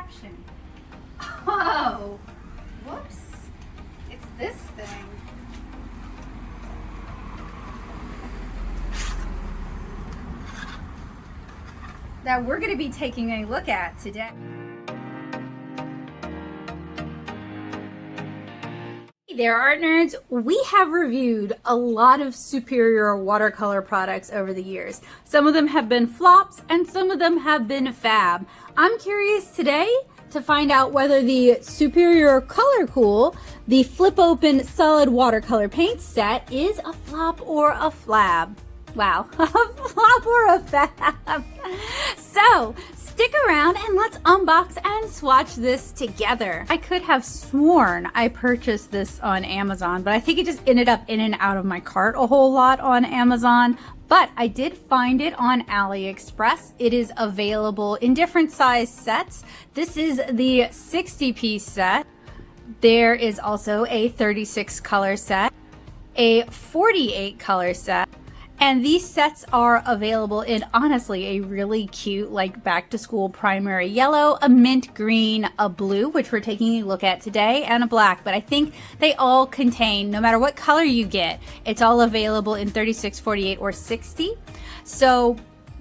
contraption. Oh, whoops. It's this thing. That we're going to be taking a look at today. Hey there, art nerds. We have reviewed a lot of superior watercolor products over the years. Some of them have been flops and some of them have been fab. I'm curious today to find out whether the Superior Color Cool, the flip open solid watercolor paint set, is a flop or a flab. Wow, a flop or a fab. So stick around and let's unbox and swatch this together. I could have sworn I purchased this on Amazon, but I think it just ended up in and out of my cart a whole lot on Amazon. But I did find it on AliExpress. It is available in different size sets. This is the 60-piece set. There is also a 36 color set, a 48 color set, and these sets are available in honestly a really cute like back to school primary yellow, a mint green, a blue, which we're taking a look at today, and a black. But I think they all contain, no matter what color you get, it's all available in 36, 48, or 60. So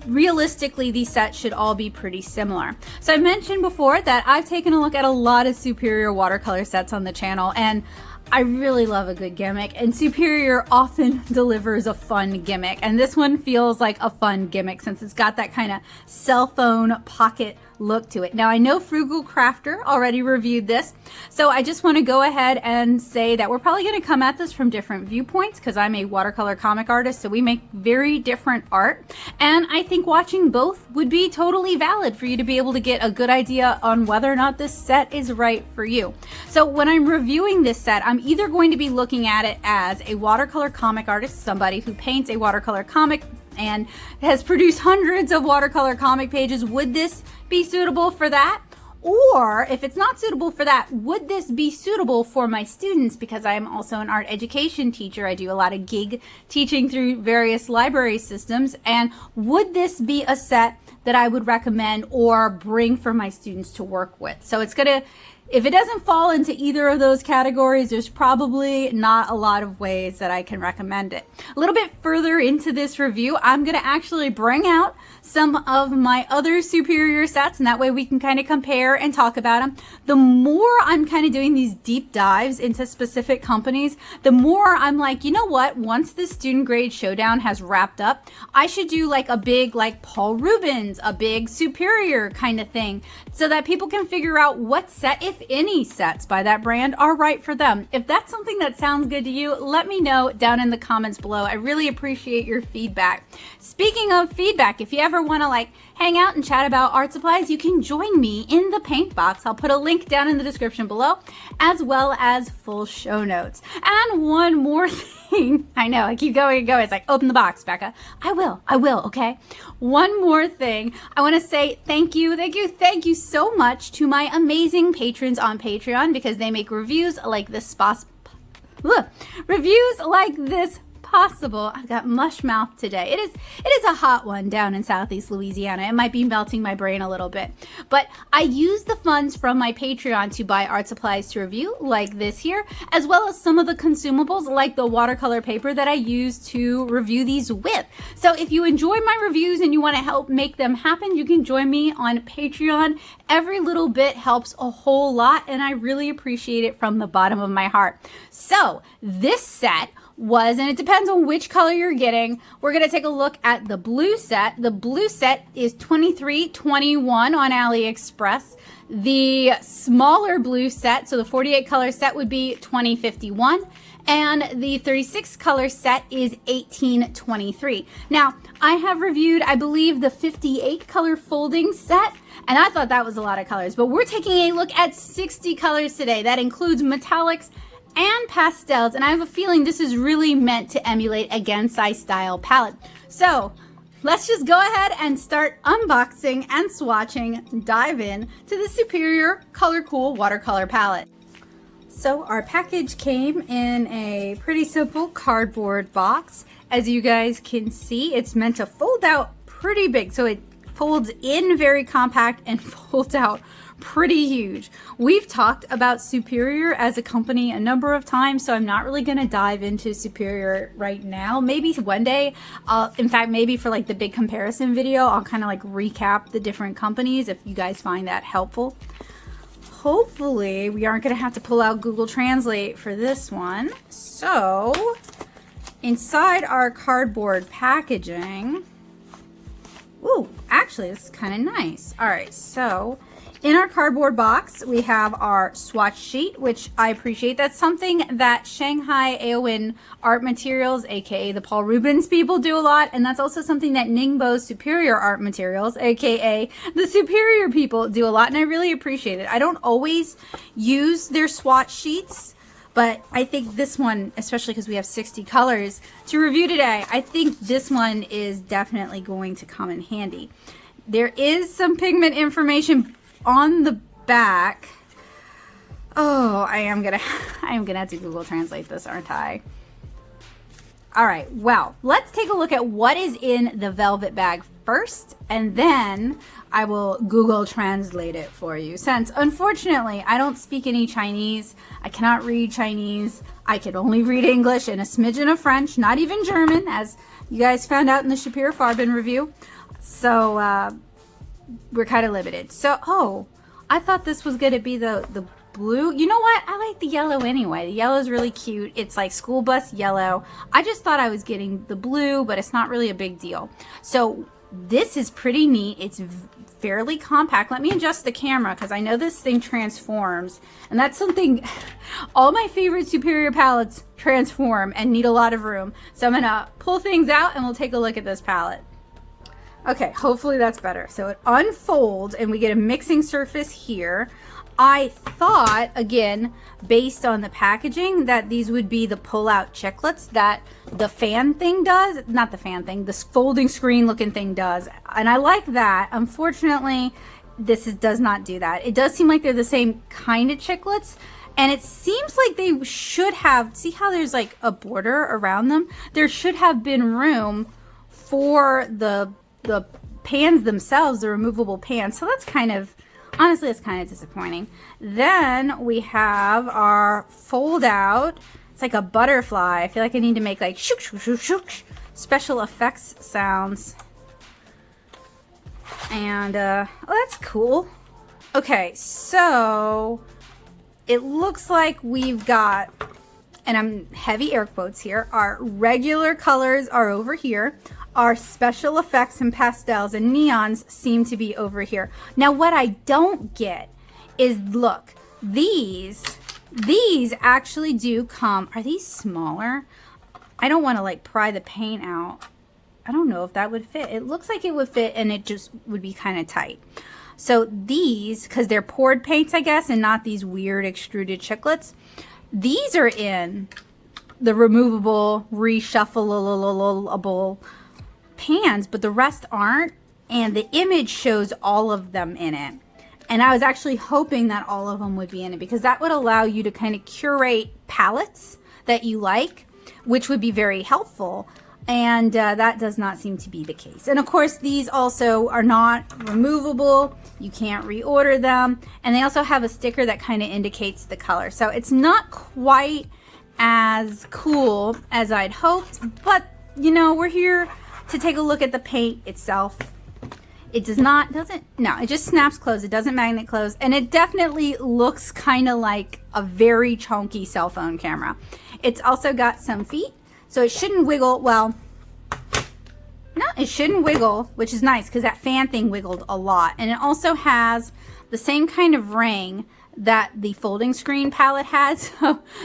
realistically, these sets should all be pretty similar. So I mentioned before that I've taken a look at a lot of superior watercolor sets on the channel, and I really love a good gimmick, and Superior often delivers a fun gimmick, and this one feels like a fun gimmick since it's got that kind of cell phone pocket look to it. Now I know Frugal Crafter already reviewed this, so I just want to go ahead and say that we're probably going to come at this from different viewpoints because I'm a watercolor comic artist, so we make very different art, and I think watching both would be totally valid for you to be able to get a good idea on whether or not this set is right for you. So when I'm reviewing this set, I'm either going to be looking at it as a watercolor comic artist, somebody who paints a watercolor comic and has produced hundreds of watercolor comic pages. Would this be suitable for that? Or if it's not suitable for that, would this be suitable for my students? Because I am also an art education teacher. I do a lot of gig teaching through various library systems. And would this be a set that I would recommend or bring for my students to work with? So it's gonna, if it doesn't fall into either of those categories, there's probably not a lot of ways that I can recommend it. A little bit further into this review, I'm going to actually bring out some of my other superior sets, and that way we can kind of compare and talk about them. The more I'm kind of doing these deep dives into specific companies, the more I'm like, you know what, once the student grade showdown has wrapped up, I should do like a big like Paul Rubens, a big superior kind of thing, so that people can figure out what set, if any sets by that brand, are right for them. If that's something that sounds good to you, let me know down in the comments below. I really appreciate your feedback. Speaking of feedback, if you ever want to like hang out and chat about art supplies, you can join me in the paint box. I'll put a link down in the description below, as well as full show notes. And one more thing, I know I keep going and going. It's like, open the box, Becca. I will, okay? One more thing, I want to say thank you so much to my amazing patrons on Patreon, because they make reviews like this possible. I've got mush mouth today. It is a hot one down in Southeast Louisiana. It might be melting my brain a little bit, but I use the funds from my Patreon to buy art supplies to review like this here, as well as some of the consumables like the watercolor paper that I use to review these with. So if you enjoy my reviews and you want to help make them happen, you can join me on Patreon. Every little bit helps a whole lot, and I really appreciate it from the bottom of my heart. So this set was, and it depends on which color you're getting, we're going to take a look at the blue set. The blue set is $23.21 on AliExpress. The smaller blue set, so the 48 color set, would be $20.51. And the 36 color set is $18.23. Now, I have reviewed, I believe, the 58 color folding set, and I thought that was a lot of colors, but we're taking a look at 60 colors today. That includes metallics and pastels, and I have a feeling this is really meant to emulate a Gensai style palette. So let's just go ahead and start unboxing and swatching, dive in to the Superior Color Cool watercolor palette. So our package came in a pretty simple cardboard box. As you guys can see, it's meant to fold out pretty big, so it folds in very compact and folds out pretty huge. We've talked about Superior as a company a number of times, so I'm not really going to dive into Superior right now. Maybe one day, in fact, maybe for like the big comparison video, I'll kind of like recap the different companies if you guys find that helpful. Hopefully we aren't going to have to pull out Google Translate for this one. So inside our cardboard packaging, ooh, actually this is kind of nice. All right, so in our cardboard box we have our swatch sheet, which I appreciate. That's something that Shanghai Aowen Art Materials, aka the Paul Rubens people, do a lot, and that's also something that Ningbo Superior Art Materials, aka the Superior people, do a lot, and I really appreciate it. I don't always use their swatch sheets, but I think this one, especially because we have 60 colors to review today, I think this one is definitely going to come in handy. There is some pigment information on the back. Oh, I am gonna have to Google Translate this, aren't I? All right, well, let's take a look at what is in the velvet bag first, and then I will Google Translate it for you, since unfortunately I don't speak any Chinese. I cannot read Chinese. I could only read English and a smidgen of French, not even German, as you guys found out in the Shapiro Farben review. So we're kind of limited. So, oh, I thought this was gonna be the blue. You know what? I like the yellow anyway. The yellow is really cute. It's like school bus yellow. I just thought I was getting the blue, but it's not really a big deal. So this is pretty neat. It's fairly compact. Let me adjust the camera because I know this thing transforms, and that's something all my favorite Superior palettes transform and need a lot of room. So I'm gonna pull things out and we'll take a look at this palette. Okay, hopefully that's better. So it unfolds and we get a mixing surface here. I thought, again, based on the packaging, that these would be the pull-out chicklets that the fan thing does. Not the fan thing, this folding screen looking thing does. And I like that. Unfortunately, this does not do that. It does seem like they're the same kind of chicklets. And it seems like they should have, see how there's like a border around them? There should have been room for the pans themselves, the removable pans. So that's kind of, honestly, it's kind of disappointing. Then we have our fold out. It's like a butterfly. I feel like I need to make like shook, shook, shook, shook, special effects sounds. And oh, that's cool. Okay, so it looks like we've got, and I'm heavy air quotes here, our regular colors are over here. Our special effects and pastels and neons seem to be over here. Now what I don't get is, look, these actually do come, are these smaller? I don't want to like pry the paint out. I don't know if that would fit. It looks like it would fit, and it just would be kind of tight. So these, because they're poured paints, I guess, and not these weird extruded chiclets, these are in the removable, reshuffleable pans, but the rest aren't, and the image shows all of them in it. And I was actually hoping that all of them would be in it, because that would allow you to kind of curate palettes that you like, which would be very helpful. And that does not seem to be the case. And of course, these also are not removable. You can't reorder them. And they also have a sticker that kind of indicates the color. So it's not quite as cool as I'd hoped, but you know, we're here to take a look at the paint itself. It no, it just snaps closed. It doesn't magnet close. And it definitely looks kind of like a very chunky cell phone camera. It's also got some feet, so it shouldn't wiggle. Well, no, it shouldn't wiggle, which is nice because that fan thing wiggled a lot. And it also has the same kind of ring that the folding screen palette has.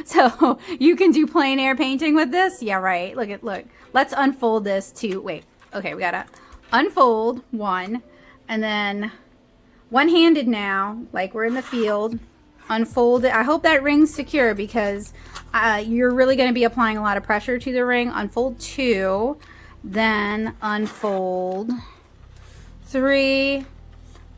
So you can do plein air painting with this. Yeah, right. Look. Let's unfold this to, wait, okay, we gotta unfold one, and then one-handed now, like we're in the field, unfold it. I hope that ring's secure, because you're really gonna be applying a lot of pressure to the ring. Unfold 2, then unfold 3,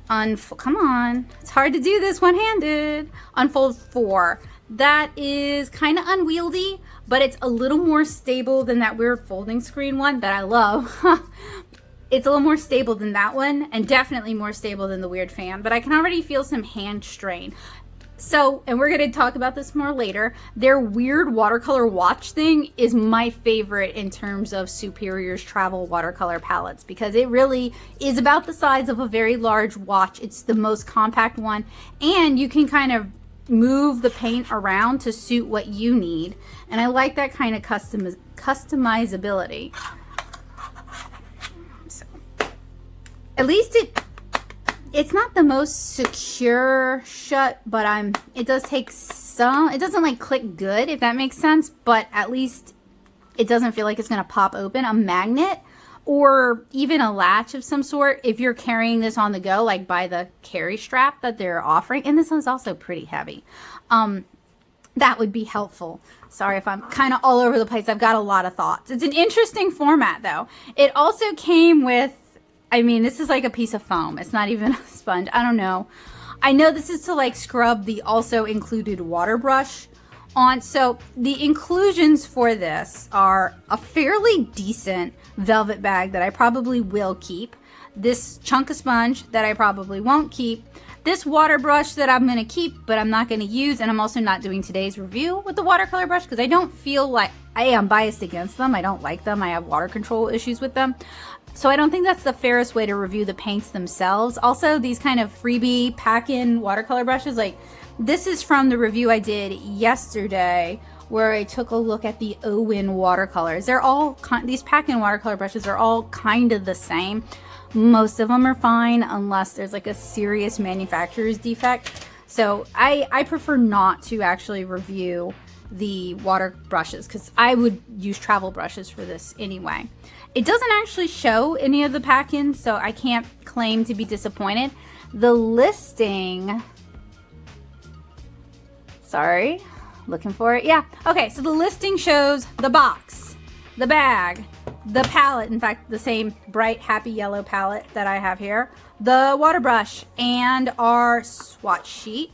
come on, it's hard to do this one-handed. Unfold 4. That is kind of unwieldy, but it's a little more stable than that weird folding screen one that I love. It's a little more stable than that one, and definitely more stable than the Weird Fan, but I can already feel some hand strain. So, and we're going to talk about this more later, their weird watercolor watch thing is my favorite in terms of Superior's travel watercolor palettes, because it really is about the size of a very large watch. It's the most compact one, and you can kind of move the paint around to suit what you need. And I like that kind of customizability. So, at least it's not the most secure shut, but it does take some, it doesn't like click good, if that makes sense, but at least it doesn't feel like it's going to pop open. A magnet or even a latch of some sort, if you're carrying this on the go, like by the carry strap that they're offering, and this one's also pretty heavy, that would be helpful. Sorry if I'm kind of all over the place. I've got a lot of thoughts. It's an interesting format though. It also came with, I mean, this is like a piece of foam. It's not even a sponge. I don't know. I know this is to like scrub the also included water brush on. So the inclusions for this are a fairly decent velvet bag that I probably will keep. This chunk of sponge that I probably won't keep. This water brush that I'm going to keep, but I'm not going to use. And I'm also not doing today's review with the watercolor brush because I don't feel like, I am biased against them. I don't like them. I have water control issues with them. So I don't think that's the fairest way to review the paints themselves. Also, these kind of freebie pack-in watercolor brushes, like this is from the review I did yesterday where I took a look at the Owen watercolors. They're all, these pack-in watercolor brushes are all kind of the same. Most of them are fine unless there's like a serious manufacturer's defect. So I prefer not to actually review the water brushes because I would use travel brushes for this anyway. It doesn't actually show any of the pack-ins, so I can't claim to be disappointed. The listing, sorry, looking for it. Yeah, okay, so the listing shows the box, the bag, the palette, in fact, the same bright, happy yellow palette that I have here, the water brush, and our swatch sheet.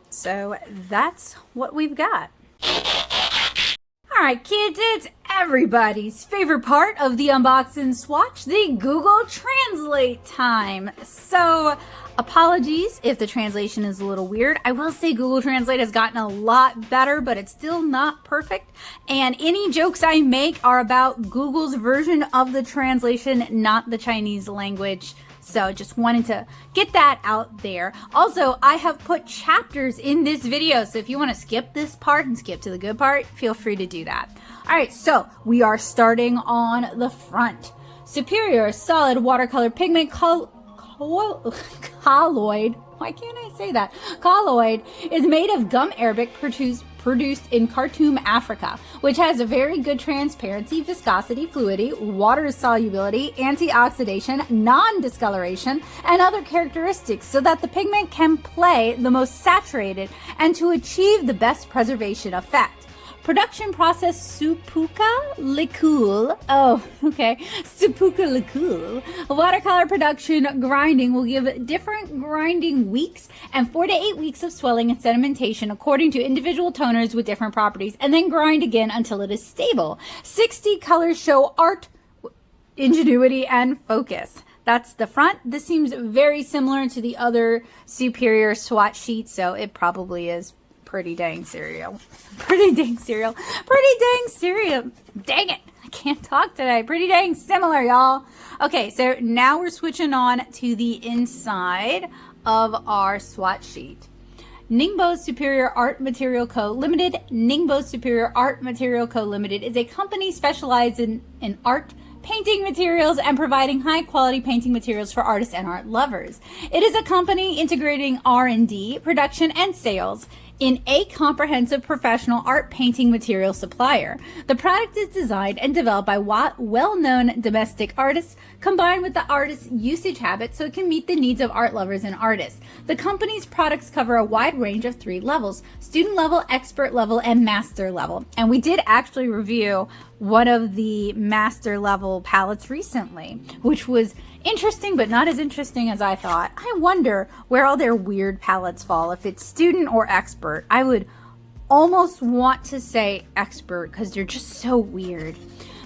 So that's what we've got. All right, kids, it's everybody's favorite part of the unbox and swatch, the Google Translate time. So apologies if the translation is a little weird. I will say Google Translate has gotten a lot better, but it's still not perfect. And any jokes I make are about Google's version of the translation, not the Chinese language. So just wanted to get that out there. Also, I have put chapters in this video. So if you want to skip this part and skip to the good part, feel free to do that. All right, so we are starting on the front. Superior Solid Watercolor Pigment Colloid. Why can't I say that? Colloid is made of gum arabic produced in Khartoum, Africa, which has a very good transparency, viscosity, fluidity, water solubility, antioxidation, non-discoloration, and other characteristics so that the pigment can play the most saturated and to achieve the best preservation effect. Production process Supuka Likul. Oh, okay. Supuka Likul. Watercolor production grinding will give different grinding weeks and 4 to 8 weeks of swelling and sedimentation according to individual toners with different properties, and then grind again until it is stable. 60 colors show art, ingenuity, and focus. That's the front. This seems very similar to the other Superior Swatch sheet, so it probably is pretty dang serial. Pretty dang serial. Pretty dang serial. Dang it. I can't talk today. Pretty dang similar, y'all. Okay, so now we're switching on to the inside of our swatch sheet. Ningbo Superior Art Material Co. Limited. Ningbo Superior Art Material Co. Limited is a company specialized in art, painting materials, and providing high-quality painting materials for artists and art lovers. It is a company integrating R&D, production, and sales in a comprehensive professional art painting material supplier. The product is designed and developed by well-known domestic artists, combined with the artist's usage habits so it can meet the needs of art lovers and artists. The company's products cover a wide range of 3 levels: student level, expert level, and master level. And we did actually review one of the master level palettes recently, which was interesting, but not as interesting as I thought. I wonder where all their weird palettes fall, if it's student or expert. I would almost want to say expert because they're just so weird.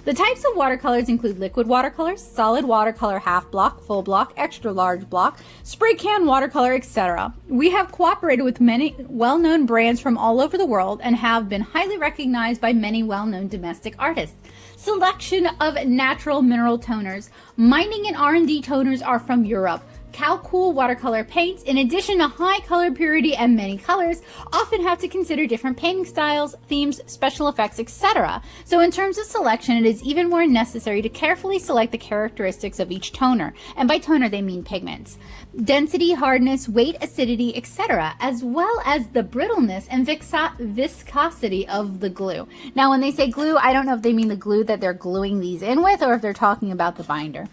The types of watercolors include liquid watercolors, solid watercolor half block, full block, extra large block, spray can watercolor, etc. We have cooperated with many well-known brands from all over the world and have been highly recognized by many well-known domestic artists. Selection of natural mineral toners. Mining and R&D toners are from Europe. Calcool watercolor paints, in addition to high color purity and many colors, often have to consider different painting styles, themes, special effects, etc. So in terms of selection, it is even more necessary to carefully select the characteristics of each toner. And by toner, they mean pigments. Density, hardness, weight, acidity, etc., as well as the brittleness and viscosity of the glue. Now, when they say glue, I don't know if they mean the glue that they're gluing these in with or if they're talking about the binder.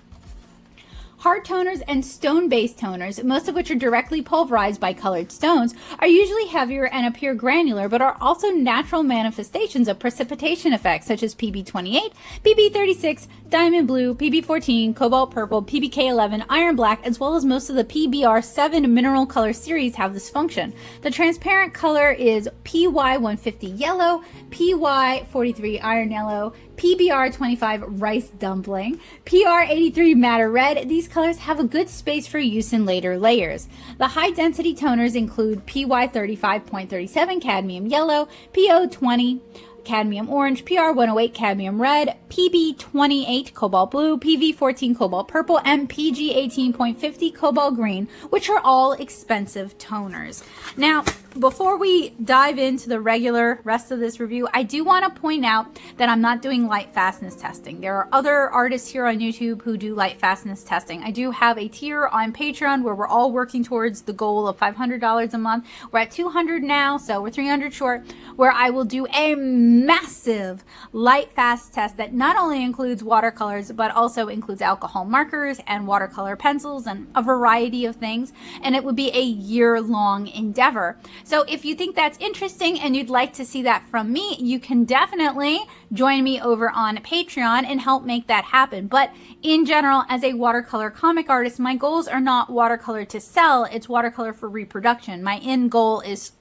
Hard toners and stone-based toners, most of which are directly pulverized by colored stones, are usually heavier and appear granular, but are also natural manifestations of precipitation effects such as PB28, PB36, diamond blue, PB14, cobalt purple, PBK11, iron black, as well as most of the PBR7 mineral color series have this function. The transparent color is PY150 yellow, PY43 iron yellow, PBR25 rice dumpling, PR83 madder red. These colors have a good space for use in later layers. The high density toners include PY35.37 cadmium yellow, PO20 cadmium orange, PR108 cadmium red, PB28 cobalt blue, PV14 cobalt purple, and PG18.50 cobalt green, which are all expensive toners. Now, before we dive into the regular rest of this review, I do want to point out that I'm not doing light fastness testing. There are other artists here on YouTube who do light fastness testing. I do have a tier on Patreon where we're all working towards the goal of $500 a month. We're at 200 now, so we're 300 short, where I will do a massive light fast test that not only includes watercolors, but also includes alcohol markers and watercolor pencils and a variety of things. And it would be a year-long endeavor. So if you think that's interesting and you'd like to see that from me, you can definitely join me over on Patreon and help make that happen. But in general, as a watercolor comic artist, my goals are not watercolor to sell, it's watercolor for reproduction. My end goal is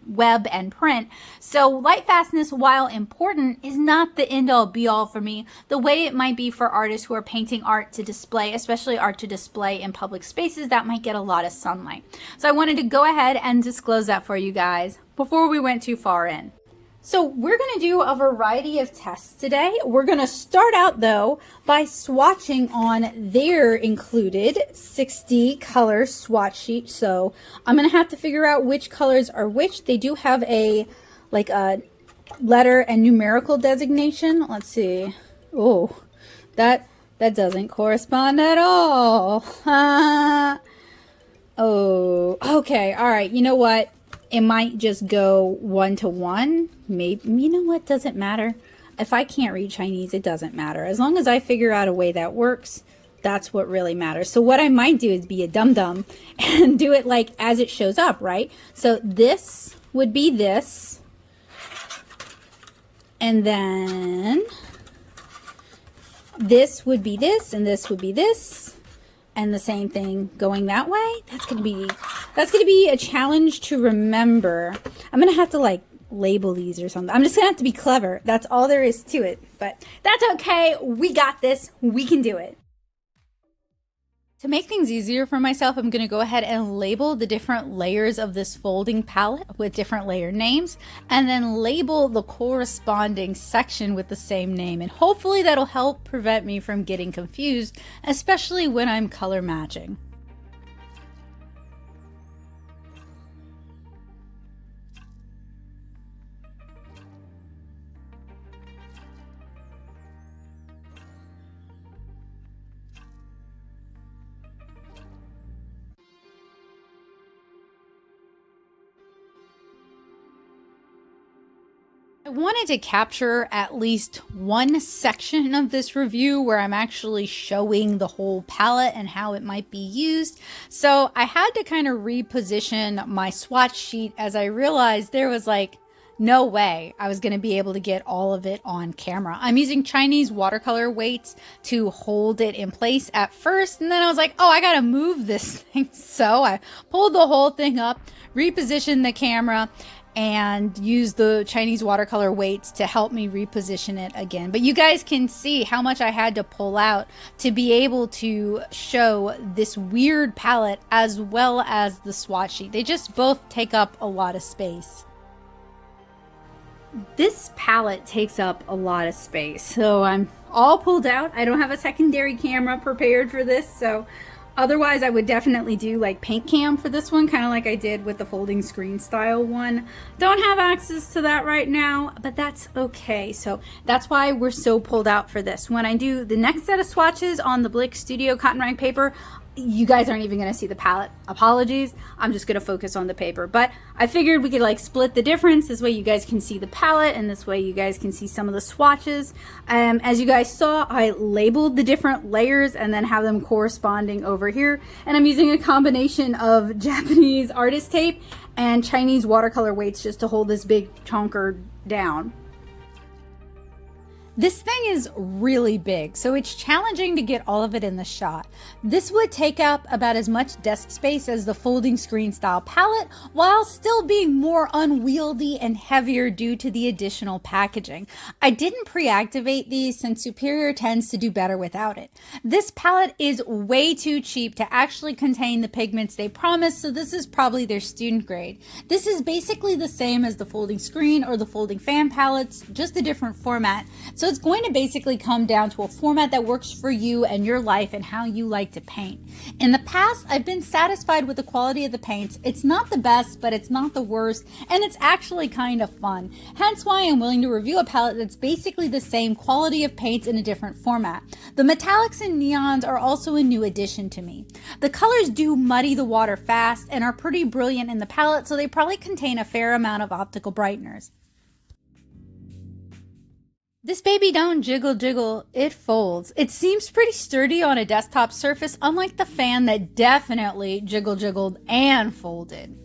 web and print. So light fastness, while important, is not the end all be all for me, the way it might be for artists who are painting art to display, especially art to display in public spaces that might get a lot of sunlight. So I wanted to go ahead and disclose that for you guys before we went too far in. So we're going to do a variety of tests today. We're going to start out though by swatching on their included 60 color swatch sheet. So I'm going to have to figure out which colors are which. They do have a letter and numerical designation. Let's see. Oh, that doesn't correspond at all. Oh, okay. All right. You know what? It might just go 1-to-1. Maybe, you know what, doesn't matter. If I can't read Chinese, it doesn't matter. As long as I figure out a way that works, that's what really matters. So what I might do is be a dum-dum and do it like as it shows up, right? So this would be this. And then this would be this, and this would be this. And the same thing going that way. That's gonna be a challenge to remember. I'm gonna have to like label these or something. I'm just gonna have to be clever. That's all there is to it. But that's okay. We got this. We can do it. To make things easier for myself, I'm going to go ahead and label the different layers of this folding palette with different layer names, and then label the corresponding section with the same name. And hopefully that'll help prevent me from getting confused, especially when I'm color matching. I wanted to capture at least one section of this review where I'm actually showing the whole palette and how it might be used. So I had to kind of reposition my swatch sheet as I realized there was like no way I was going to be able to get all of it on camera. I'm using Chinese watercolor weights to hold it in place at first, and then I was like, oh, I got to move this thing. So I pulled the whole thing up, repositioned the camera, and use the Chinese watercolor weights to help me reposition it again. But you guys can see how much I had to pull out to be able to show this weird palette as well as the swatch sheet. They just both take up a lot of space. This palette takes up a lot of space, so I'm all pulled out. I don't have a secondary camera prepared for this, so otherwise I would definitely do like paint cam for this one, kind of like I did with the folding screen style one. Don't have access to that right now, but that's okay. So that's why we're so pulled out for this. When I do the next set of swatches on the Blick Studio Cottonrag paper, you guys aren't even going to see the palette. Apologies. I'm just going to focus on the paper. But I figured we could like split the difference. This way you guys can see the palette, and this way you guys can see some of the swatches. As you guys saw, I labeled the different layers and then have them corresponding over here. And I'm using a combination of Japanese artist tape and Chinese watercolor weights just to hold this big chonker down. This thing is really big, so it's challenging to get all of it in the shot. This would take up about as much desk space as the folding screen style palette, while still being more unwieldy and heavier due to the additional packaging. I didn't pre-activate these since Superior tends to do better without it. This palette is way too cheap to actually contain the pigments they promise, so this is probably their student grade. This is basically the same as the folding screen or the folding fan palettes, just a different format. So it's going to basically come down to a format that works for you and your life and how you like to paint. In the past, I've been satisfied with the quality of the paints. It's not the best, but it's not the worst, and it's actually kind of fun. Hence why I'm willing to review a palette that's basically the same quality of paints in a different format. The metallics and neons are also a new addition to me. The colors do muddy the water fast and are pretty brilliant in the palette, so they probably contain a fair amount of optical brighteners. This baby don't jiggle jiggle, it folds. It seems pretty sturdy on a desktop surface, unlike the fan that definitely jiggle jiggled and folded.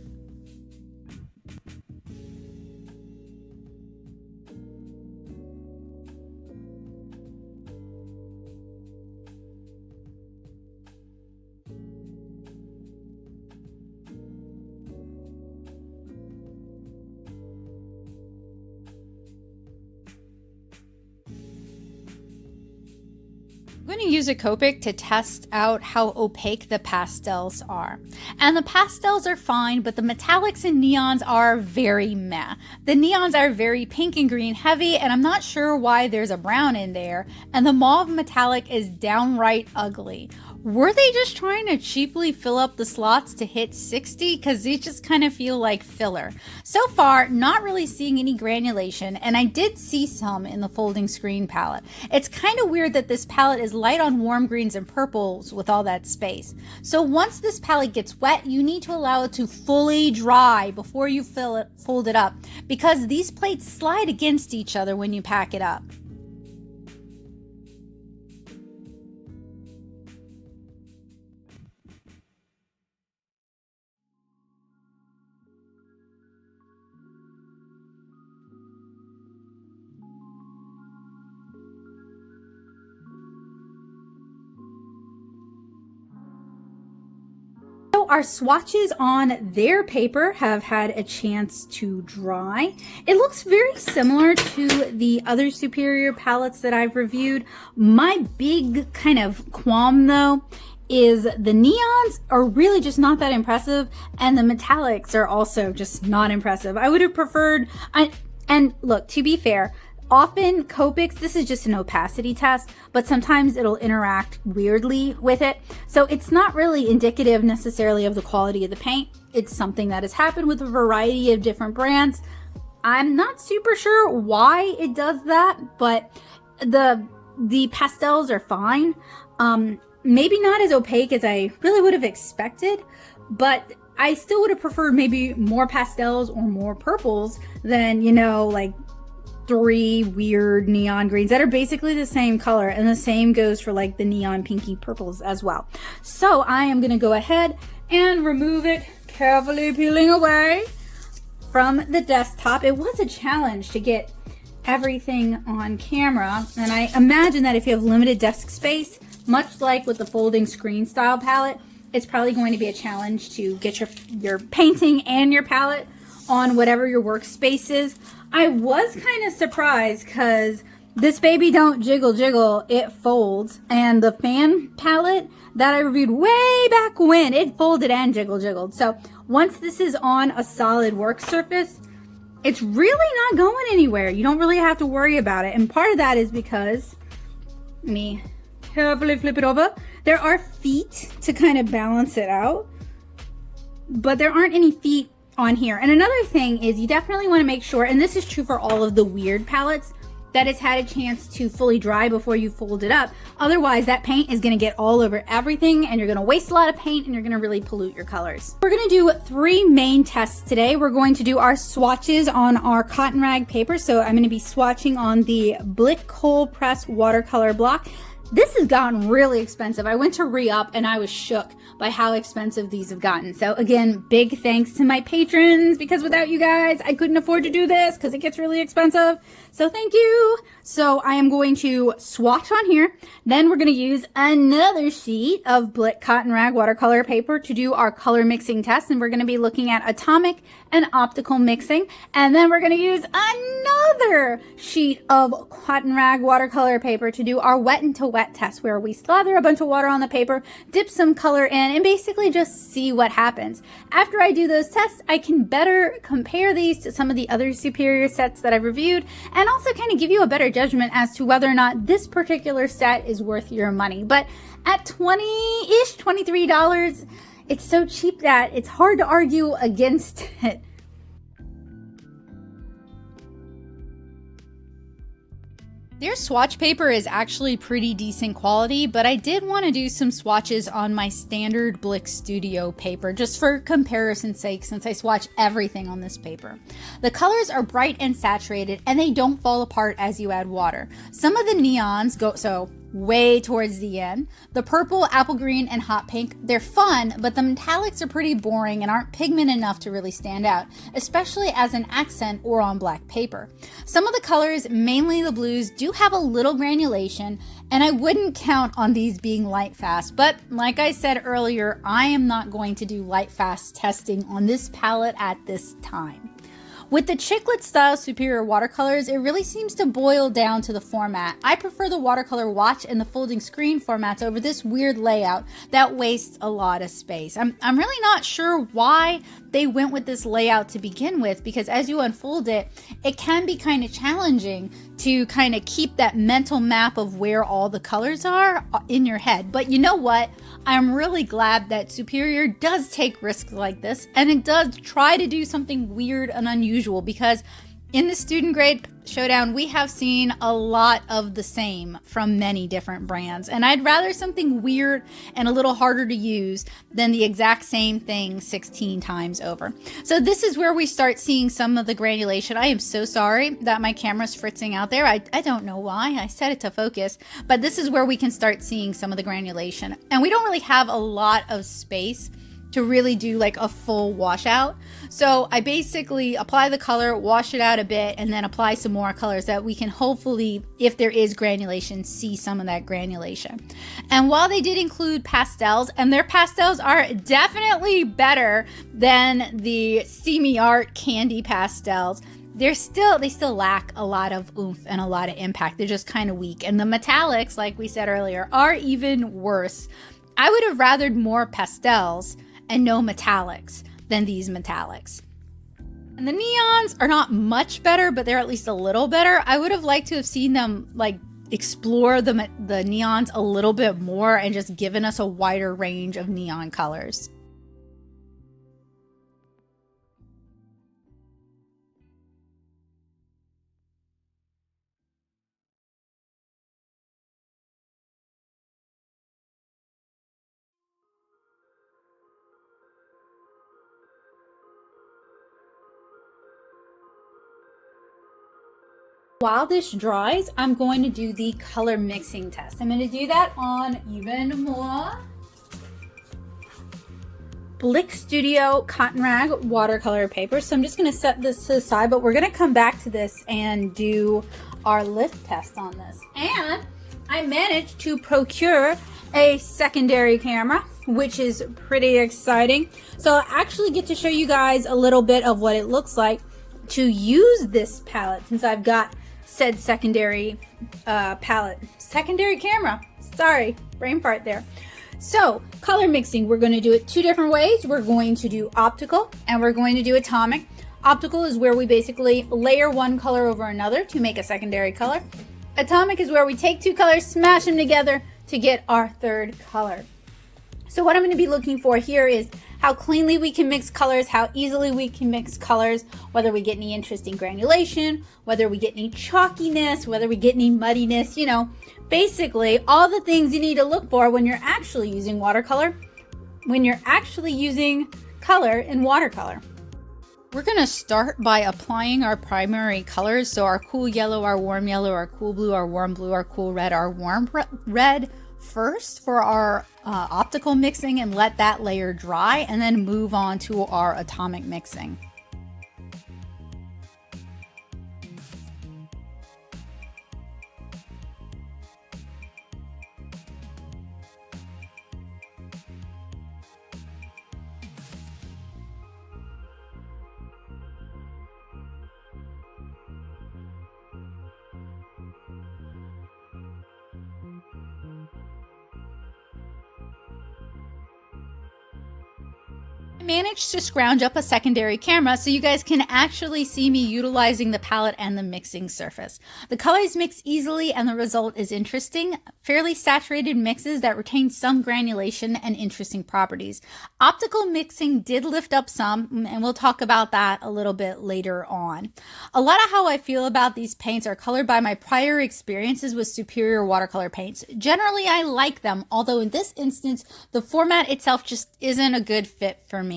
I'm going to use a Copic to test out how opaque the pastels are. And the pastels are fine, but the metallics and neons are very meh. The neons are very pink and green heavy, and I'm not sure why there's a brown in there. And the mauve metallic is downright ugly. Were they just trying to cheaply fill up the slots to hit 60? Because these just kind of feel like filler. So far, not really seeing any granulation, and I did see some in the folding screen palette. It's kind of weird that this palette is light on warm greens and purples with all that space. So once this palette gets wet, you need to allow it to fully dry before you fold it up, because these plates slide against each other when you pack it up. Our swatches on their paper have had a chance to dry. It looks very similar to the other Superior palettes that I've reviewed. My big kind of qualm though is the neons are really just not that impressive, and the metallics are also just not impressive. I would have preferred, and look, to be fair, often Copics, this is just an opacity test, but sometimes it'll interact weirdly with it. So it's not really indicative necessarily of the quality of the paint. It's something that has happened with a variety of different brands. I'm not super sure why it does that, but the pastels are fine. Maybe not as opaque as I really would have expected, but I still would have preferred maybe more pastels or more purples than, you know, like 3 weird neon greens that are basically the same color, and the same goes for like the neon pinky purples as well. So I am gonna go ahead and remove it, carefully peeling away from the desktop. It was a challenge to get everything on camera, and I imagine that if you have limited desk space, much like with the folding screen style palette, it's probably going to be a challenge to get your painting and your palette on whatever your workspace is. I was kind of surprised because this baby don't jiggle, it folds. And the fan palette that I reviewed way back when, it folded and jiggled. So once this is on a solid work surface, it's really not going anywhere. You don't really have to worry about it. And part of that is because, let me carefully flip it over. There are feet to kind of balance it out, but there aren't any feet on here. And another thing is you definitely want to make sure, and this is true for all of the weird palettes, that it's had a chance to fully dry before you fold it up. Otherwise, that paint is gonna get all over everything and you're gonna waste a lot of paint and you're gonna really pollute your colors. We're gonna do 3 main tests today. We're going to do our swatches on our Cottonrag paper. So I'm gonna be swatching on the Blick cold press watercolor block. This has gotten really expensive. I went to re-up and I was shook by how expensive these have gotten. So again, big thanks to my patrons, because without you guys, I couldn't afford to do this because it gets really expensive. So thank you. So I am going to swatch on here. Then we're going to use another sheet of Blick Cottonrag watercolor paper to do our color mixing test. And we're going to be looking at atomic and optical mixing. And then we're going to use another sheet of Cottonrag watercolor paper to do our wet into wet test, where we slather a bunch of water on the paper, dip some color in, and basically just see what happens. After I do those tests, I can better compare these to some of the other superior sets that I've reviewed, and also kind of give you a better judgment as to whether or not this particular set is worth your money. But at $20-ish, $23, it's so cheap that it's hard to argue against it. Their swatch paper is actually pretty decent quality, but I did want to do some swatches on my standard Blick Studio paper, just for comparison's sake, since I swatch everything on this paper. The colors are bright and saturated, and they don't fall apart as you add water. Some of the neons go way towards the end. The purple, apple green, and hot pink, they're fun, but the metallics are pretty boring and aren't pigment enough to really stand out, especially as an accent or on black paper. Some of the colors, mainly the blues, do have a little granulation, and I wouldn't count on these being light fast, but like I said earlier, I am not going to do light fast testing on this palette at this time. With the chiclet style superior watercolors, it really seems to boil down to the format. I prefer the watercolor watch and the folding screen formats over this weird layout that wastes a lot of space. I'm really not sure why they went with this layout to begin with, because as you unfold it, it can be kind of challenging to kind of keep that mental map of where all the colors are in your head. But you know what? I'm really glad that Superior does take risks like this, and it does try to do something weird and unusual, because in the student grade Showdown, we have seen a lot of the same from many different brands, and I'd rather something weird and a little harder to use than the exact same thing 16 times over. So this is where we start seeing some of the granulation. I am so sorry that my camera's fritzing out there. I don't know why. I set it to focus, but this is where we can start seeing some of the granulation. And we don't really have a lot of space to really do like a full washout. So I basically apply the color, wash it out a bit, and then apply some more colors that we can hopefully, if there is granulation, see some of that granulation. And while they did include pastels, and their pastels are definitely better than the Steamy Art candy pastels, they still lack a lot of oomph and a lot of impact. They're just kind of weak. And the metallics, like we said earlier, are even worse. I would have rathered more pastels and no metallics than these metallics. And the neons are not much better, but they're at least a little better. I would have liked to have seen them like explore the neons a little bit more and just given us a wider range of neon colors. While this dries, I'm going to do the color mixing test. I'm going to do that on even more Blick Studio Cottonrag watercolor paper. So I'm just going to set this to the side, but we're going to come back to this and do our lift test on this. And I managed to procure a secondary camera. which is pretty exciting. So I'll actually get to show you guys a little bit of what it looks like to use this palette, since I've got said secondary palette. Secondary camera. Sorry, brain fart there. So color mixing, we're going to do it two different ways. We're going to do optical and we're going to do atomic. Optical is where we basically layer one color over another to make a secondary color. Atomic is where we take two colors, smash them together to get our third color. So what I'm going to be looking for here is how cleanly we can mix colors, how easily we can mix colors, whether we get any interesting granulation, whether we get any chalkiness, whether we get any muddiness, you know, basically all the things you need to look for when you're actually using watercolor, when you're actually using color in watercolor. We're going to start by applying our primary colors. So our cool yellow, our warm yellow, our cool blue, our warm blue, our cool red, our warm red first for our optical mixing, and let that layer dry and then move on to our atomic mixing. Managed to scrounge up a secondary camera so you guys can actually see me utilizing the palette and the mixing surface. The colors mix easily and the result is interesting. Fairly saturated mixes that retain some granulation and interesting properties. Optical mixing did lift up some, and we'll talk about that a little bit later on. A lot of how I feel about these paints are colored by my prior experiences with superior watercolor paints. Generally, I like them, although in this instance, the format itself just isn't a good fit for me.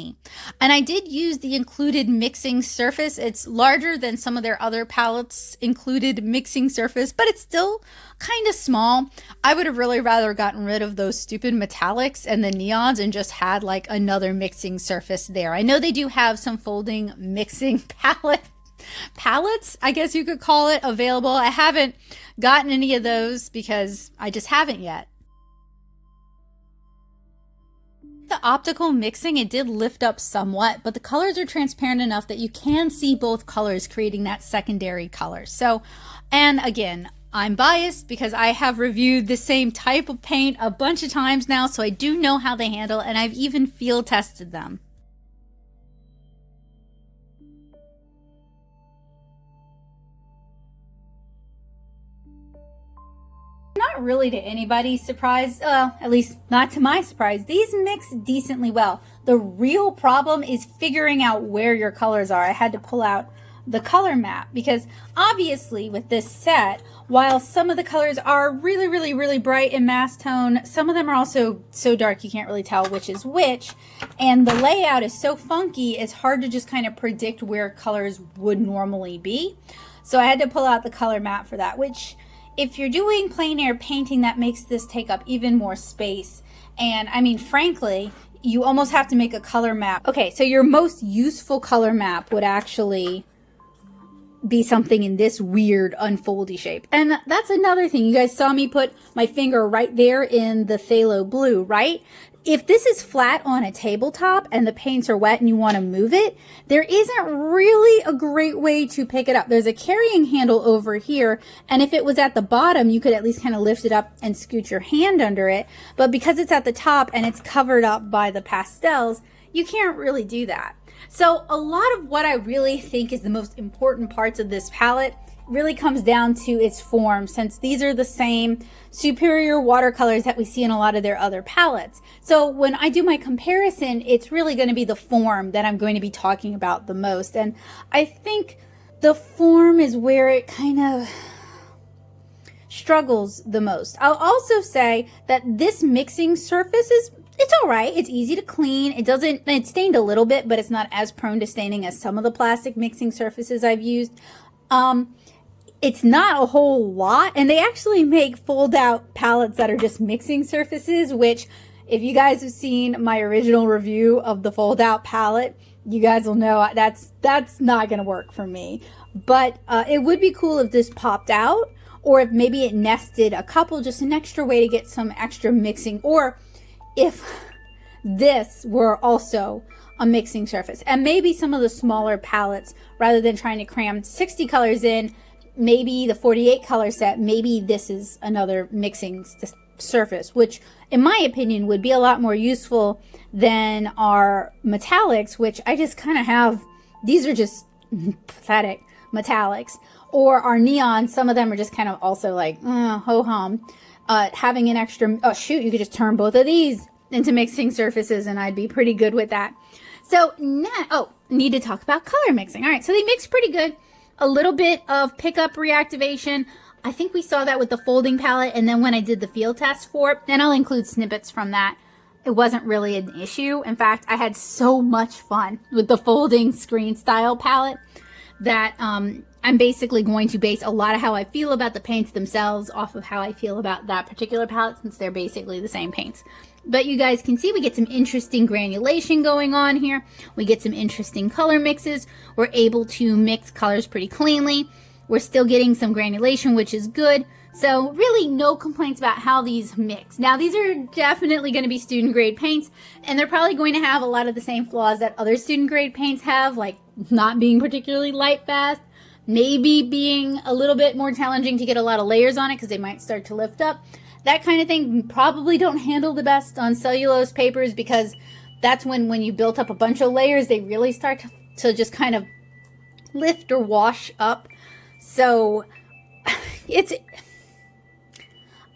And I did use the included mixing surface. It's larger than some of their other palettes included mixing surface, but it's still kind of small. I would have really rather gotten rid of those stupid metallics and the neons and just had like another mixing surface there. I know they do have some folding mixing palettes, I guess you could call it, available. I haven't gotten any of those because I just haven't yet. The optical mixing, it did lift up somewhat, but the colors are transparent enough that you can see both colors, creating that secondary color. So, and again, I'm biased because I have reviewed the same type of paint a bunch of times now, so I do know how they handle, and I've even field tested them. Not really to anybody's surprise, at least not to my surprise, these mix decently well. The real problem is figuring out where your colors are. I had to pull out the color map because obviously with this set, while some of the colors are really bright in mass tone, some of them are also so dark you can't really tell which is which, and the layout is so funky it's hard to just kind of predict where colors would normally be. So I had to pull out the color map for that, which if you're doing plein air painting, that makes this take up even more space. And I mean, frankly, you almost have to make a color map. Okay, so your most useful color map would actually be something in this weird unfoldy shape. And that's another thing. You guys saw me put my finger right there in the phthalo blue, right? If this is flat on a tabletop and the paints are wet and you want to move it, there isn't really a great way to pick it up. There's a carrying handle over here, and if it was at the bottom, you could at least kind of lift it up and scoot your hand under it. But because it's at the top and it's covered up by the pastels, you can't really do that. So a lot of what I really think is the most important parts of this palette really comes down to its form, since these are the same superior watercolors that we see in a lot of their other palettes. So when I do my comparison, it's really going to be the form that I'm going to be talking about the most. And I think the form is where it kind of struggles the most. I'll also say that this mixing surface it's all right. It's easy to clean. It's stained a little bit, but it's not as prone to staining as some of the plastic mixing surfaces I've used. It's not a whole lot, and they actually make fold out palettes that are just mixing surfaces, which if you guys have seen my original review of the fold out palette, you guys will know that's not going to work for me. But it would be cool if this popped out, or if maybe it nested a couple, just an extra way to get some extra mixing, or if this were also a mixing surface. And maybe some of the smaller palettes, rather than trying to cram 60 colors in, maybe the 48 color set, maybe this is another mixing surface, which in my opinion would be a lot more useful than our metallics, which I just kind of have. These are just pathetic metallics. Or our neon, some of them are just kind of also like ho-hum. Having an extra, oh shoot, you could just turn both of these into mixing surfaces and I'd be pretty good with that. So now, need to talk about color mixing. All right, so they mix pretty good. A little bit of pickup reactivation. I think we saw that with the folding palette, and then when I did the field test for it, and I'll include snippets from that, it wasn't really an issue. In fact, I had so much fun with the folding screen style palette that I'm basically going to base a lot of how I feel about the paints themselves off of how I feel about that particular palette, since they're basically the same paints. But you guys can see we get some interesting granulation going on here. We get some interesting color mixes. We're able to mix colors pretty cleanly. We're still getting some granulation, which is good. So really no complaints about how these mix. Now these are definitely going to be student grade paints, and they're probably going to have a lot of the same flaws that other student grade paints have, like not being particularly light fast, maybe being a little bit more challenging to get a lot of layers on it because they might start to lift up. That kind of thing probably don't handle the best on cellulose papers, because that's when you built up a bunch of layers, they really start to just kind of lift or wash up. So I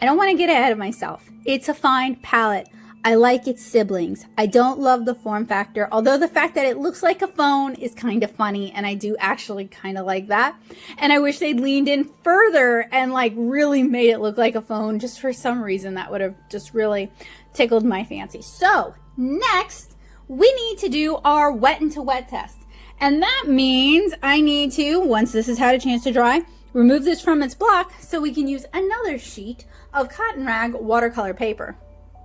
don't want to get ahead of myself. It's a fine palette. I like its siblings. I don't love the form factor, although the fact that it looks like a phone is kind of funny, and I do actually kind of like that. And I wish they'd leaned in further and like really made it look like a phone. Just for some reason, that would have just really tickled my fancy. So next, we need to do our wet into wet test. And that means I need to, once this has had a chance to dry, remove this from its block so we can use another sheet of Cottonrag watercolor paper.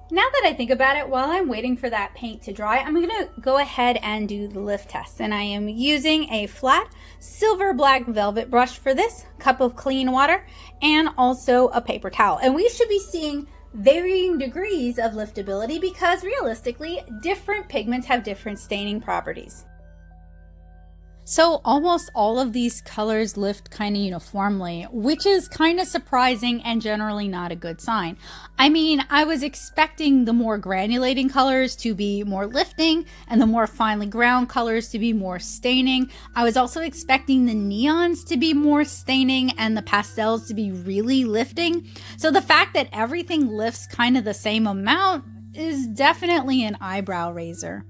Now that I think about it, while I'm waiting for that paint to dry, I'm going to go ahead and do the lift test. And I am using a flat silver black velvet brush for this, cup of clean water, and also a paper towel. And we should be seeing varying degrees of liftability because realistically, different pigments have different staining properties. So almost all of these colors lift kind of uniformly, which is kind of surprising and generally not a good sign. I mean, I was expecting the more granulating colors to be more lifting and the more finely ground colors to be more staining. I was also expecting the neons to be more staining and the pastels to be really lifting. So the fact that everything lifts kind of the same amount is definitely an eyebrow raiser.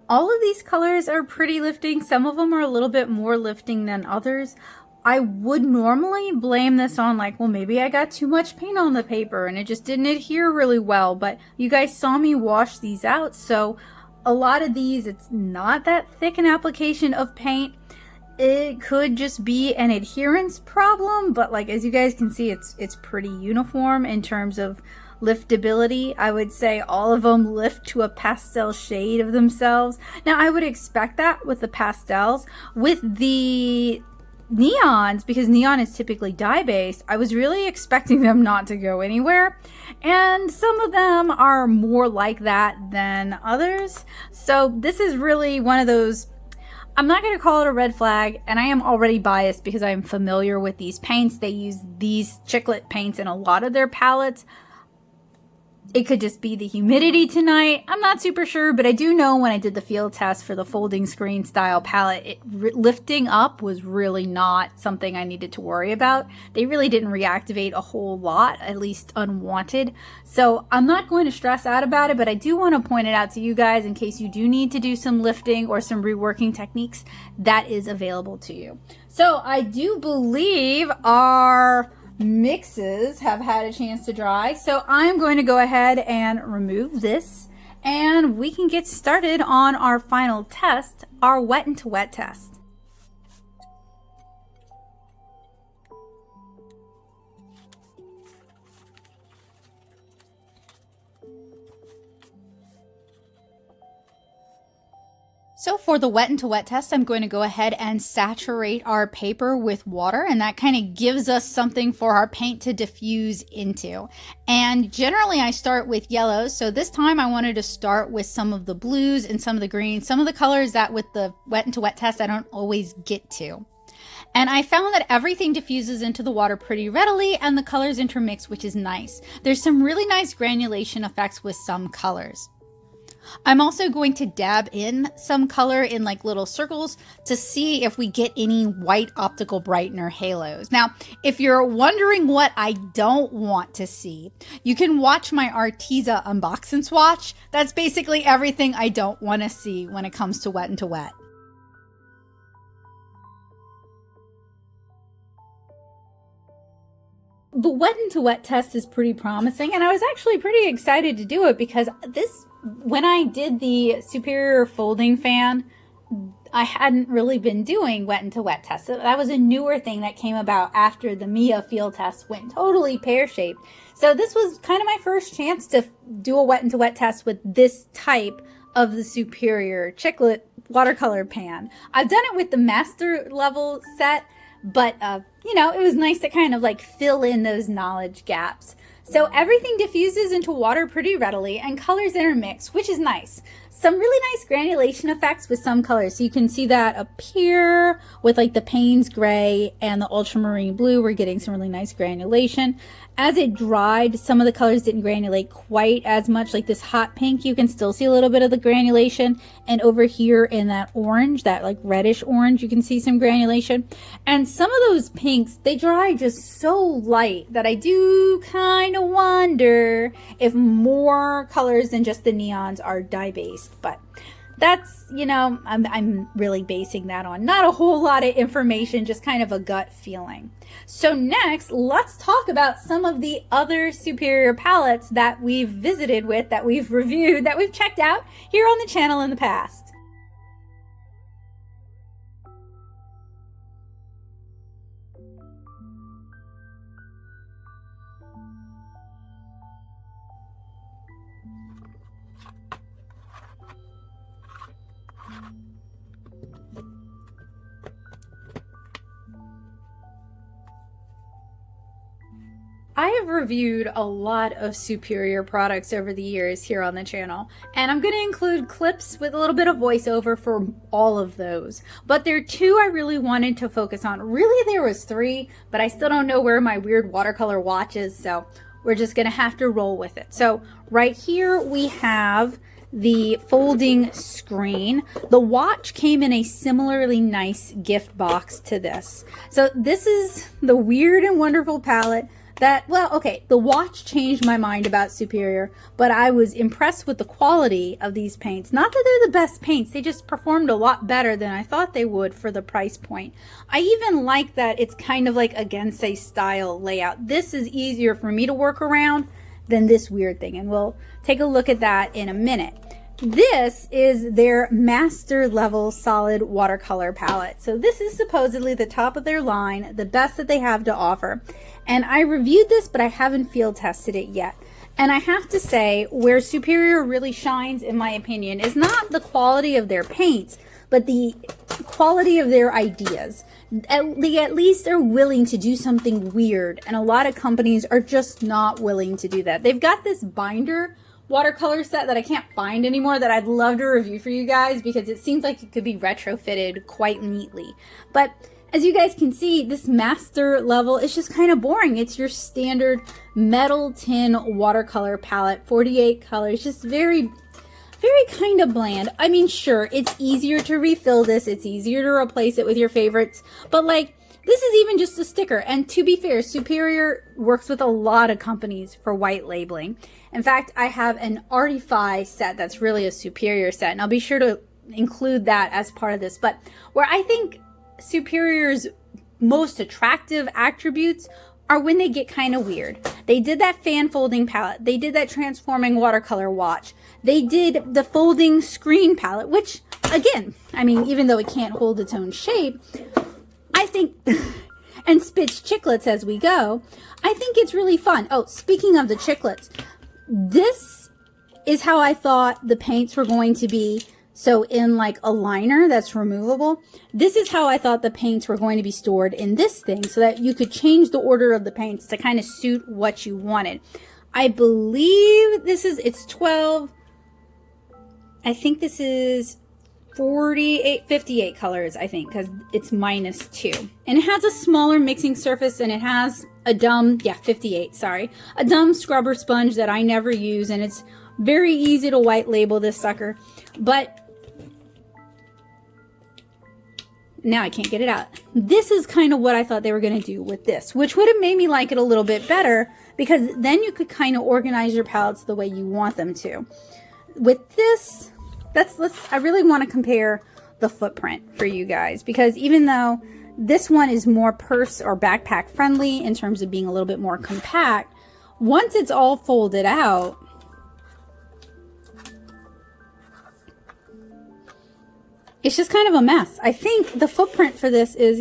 All of these colors are pretty lifting. Some of them are a little bit more lifting than others. I would normally blame this on like, well, maybe I got too much paint on the paper and it just didn't adhere really well, but you guys saw me wash these out. So a lot of these, it's not that thick an application of paint. It could just be an adherence problem, but like, as you guys can see, it's pretty uniform in terms of liftability. I would say all of them lift to a pastel shade of themselves. Now I would expect that with the pastels. With the neons, because neon is typically dye-based, I was really expecting them not to go anywhere, and some of them are more like that than others. So this is really one of those, I'm not going to call it a red flag, and I am already biased because I'm familiar with these paints. They use these chiclet paints in a lot of their palettes. It could just be the humidity tonight. I'm not super sure, but I do know when I did the field test for the folding screen style palette, lifting up was really not something I needed to worry about. They really didn't reactivate a whole lot, at least unwanted. So I'm not going to stress out about it, but I do want to point it out to you guys in case you do need to do some lifting or some reworking techniques. That is available to you. So I do believe our mixes have had a chance to dry, so I'm going to go ahead and remove this and we can get started on our final test, our wet into wet test. So for the wet into wet test, I'm going to go ahead and saturate our paper with water, and that kind of gives us something for our paint to diffuse into. And generally I start with yellows. So this time I wanted to start with some of the blues and some of the greens, some of the colors that with the wet into wet test I don't always get to. And I found that everything diffuses into the water pretty readily and the colors intermix, which is nice. There's some really nice granulation effects with some colors. I'm also going to dab in some color in like little circles to see if we get any white optical brightener halos. Now, if you're wondering what I don't want to see, you can watch my Arteza unbox and swatch. That's basically everything I don't want to see when it comes to wet into wet. The wet into wet test is pretty promising, and I was actually pretty excited to do it because when I did the Superior folding fan, I hadn't really been doing wet into wet tests. So that was a newer thing that came about after the Mia field test went totally pear-shaped. So this was kind of my first chance to do a wet into wet test with this type of the Superior chiclet watercolor pan. I've done it with the master level set, but you know, it was nice to kind of like fill in those knowledge gaps. So everything diffuses into water pretty readily and colors intermix, which is nice. Some really nice granulation effects with some colors. So you can see that up here with like the Payne's gray and the ultramarine blue. We're getting some really nice granulation. As it dried, some of the colors didn't granulate quite as much. Like this hot pink, you can still see a little bit of the granulation. And over here in that orange, that like reddish orange, you can see some granulation. And some of those pinks, they dry just so light that I do kind of wonder if more colors than just the neons are dye-based. But that's, you know, I'm really basing that on not a whole lot of information, just kind of a gut feeling. So next, let's talk about some of the other Superior palettes that we've visited with, that we've reviewed, that we've checked out here on the channel in the past. I have reviewed a lot of Superior products over the years here on the channel, and I'm going to include clips with a little bit of voiceover for all of those. But there are two I really wanted to focus on. Really, there was three, but I still don't know where my weird watercolor watch is, so we're just going to have to roll with it. So right here we have the folding screen. The watch came in a similarly nice gift box to this. So this is the Weird and Wonderful palette that, well, okay, the watch changed my mind about Superior, but I was impressed with the quality of these paints. Not that they're the best paints, they just performed a lot better than I thought they would for the price point. I even like that it's kind of like a Gensei style layout. This is easier for me to work around than this weird thing, and we'll take a look at that in a minute. This is their master level solid watercolor palette. So this is supposedly the top of their line, the best that they have to offer. And I reviewed this, but I haven't field tested it yet. And I have to say, where Superior really shines, in my opinion, is not the quality of their paints, but the quality of their ideas. They at least are willing to do something weird, and a lot of companies are just not willing to do that. They've got this binder watercolor set that I can't find anymore that I'd love to review for you guys because it seems like it could be retrofitted quite neatly. But as you guys can see, this master level is just kind of boring. It's your standard metal tin watercolor palette, 48 colors, just very kind of bland. I mean, sure, it's easier to refill this. It's easier to replace it with your favorites, but like, this is even just a sticker. And to be fair, Superior works with a lot of companies for white labeling. In fact, I have an Artify set that's really a Superior set, and I'll be sure to include that as part of this. But where I think Superior's most attractive attributes are when they get kind of weird. They did that fan folding palette. They did that transforming watercolor watch. They did the folding screen palette, which, again, I mean, even though it can't hold its own shape, I think, and spits chicklets as we go, I think it's really fun. Oh, speaking of the chicklets, this is how I thought the paints were going to be So in like a liner that's removable, this is how I thought the paints were going to be stored in this thing, so that you could change the order of the paints to kind of suit what you wanted. I believe it's 12. I think this is 58 colors, I think, because it's -2. And it has a smaller mixing surface, and it has a dumb, 58, sorry. A dumb scrubber sponge that I never use, and it's very easy to white label this sucker. But now I can't get it out. This is kind of what I thought they were going to do with this, which would have made me like it a little bit better, because then you could kind of organize your palettes the way you want them to. With this, I really want to compare the footprint for you guys, because even though this one is more purse or backpack friendly in terms of being a little bit more compact, once it's all folded out, it's just kind of a mess. I think the footprint for this is,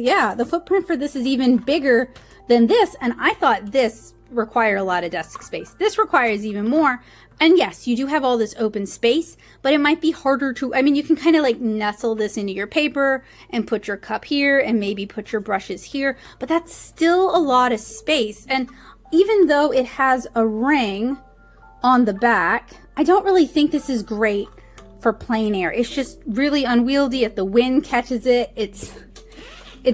even bigger than this, and I thought this required a lot of desk space. This requires even more. And yes, you do have all this open space, but it might be harder to, I mean, you can kind of like nestle this into your paper and put your cup here and maybe put your brushes here, but that's still a lot of space. And even though it has a ring on the back, I don't really think this is great for plein air. It's just really unwieldy. If the wind catches it, it's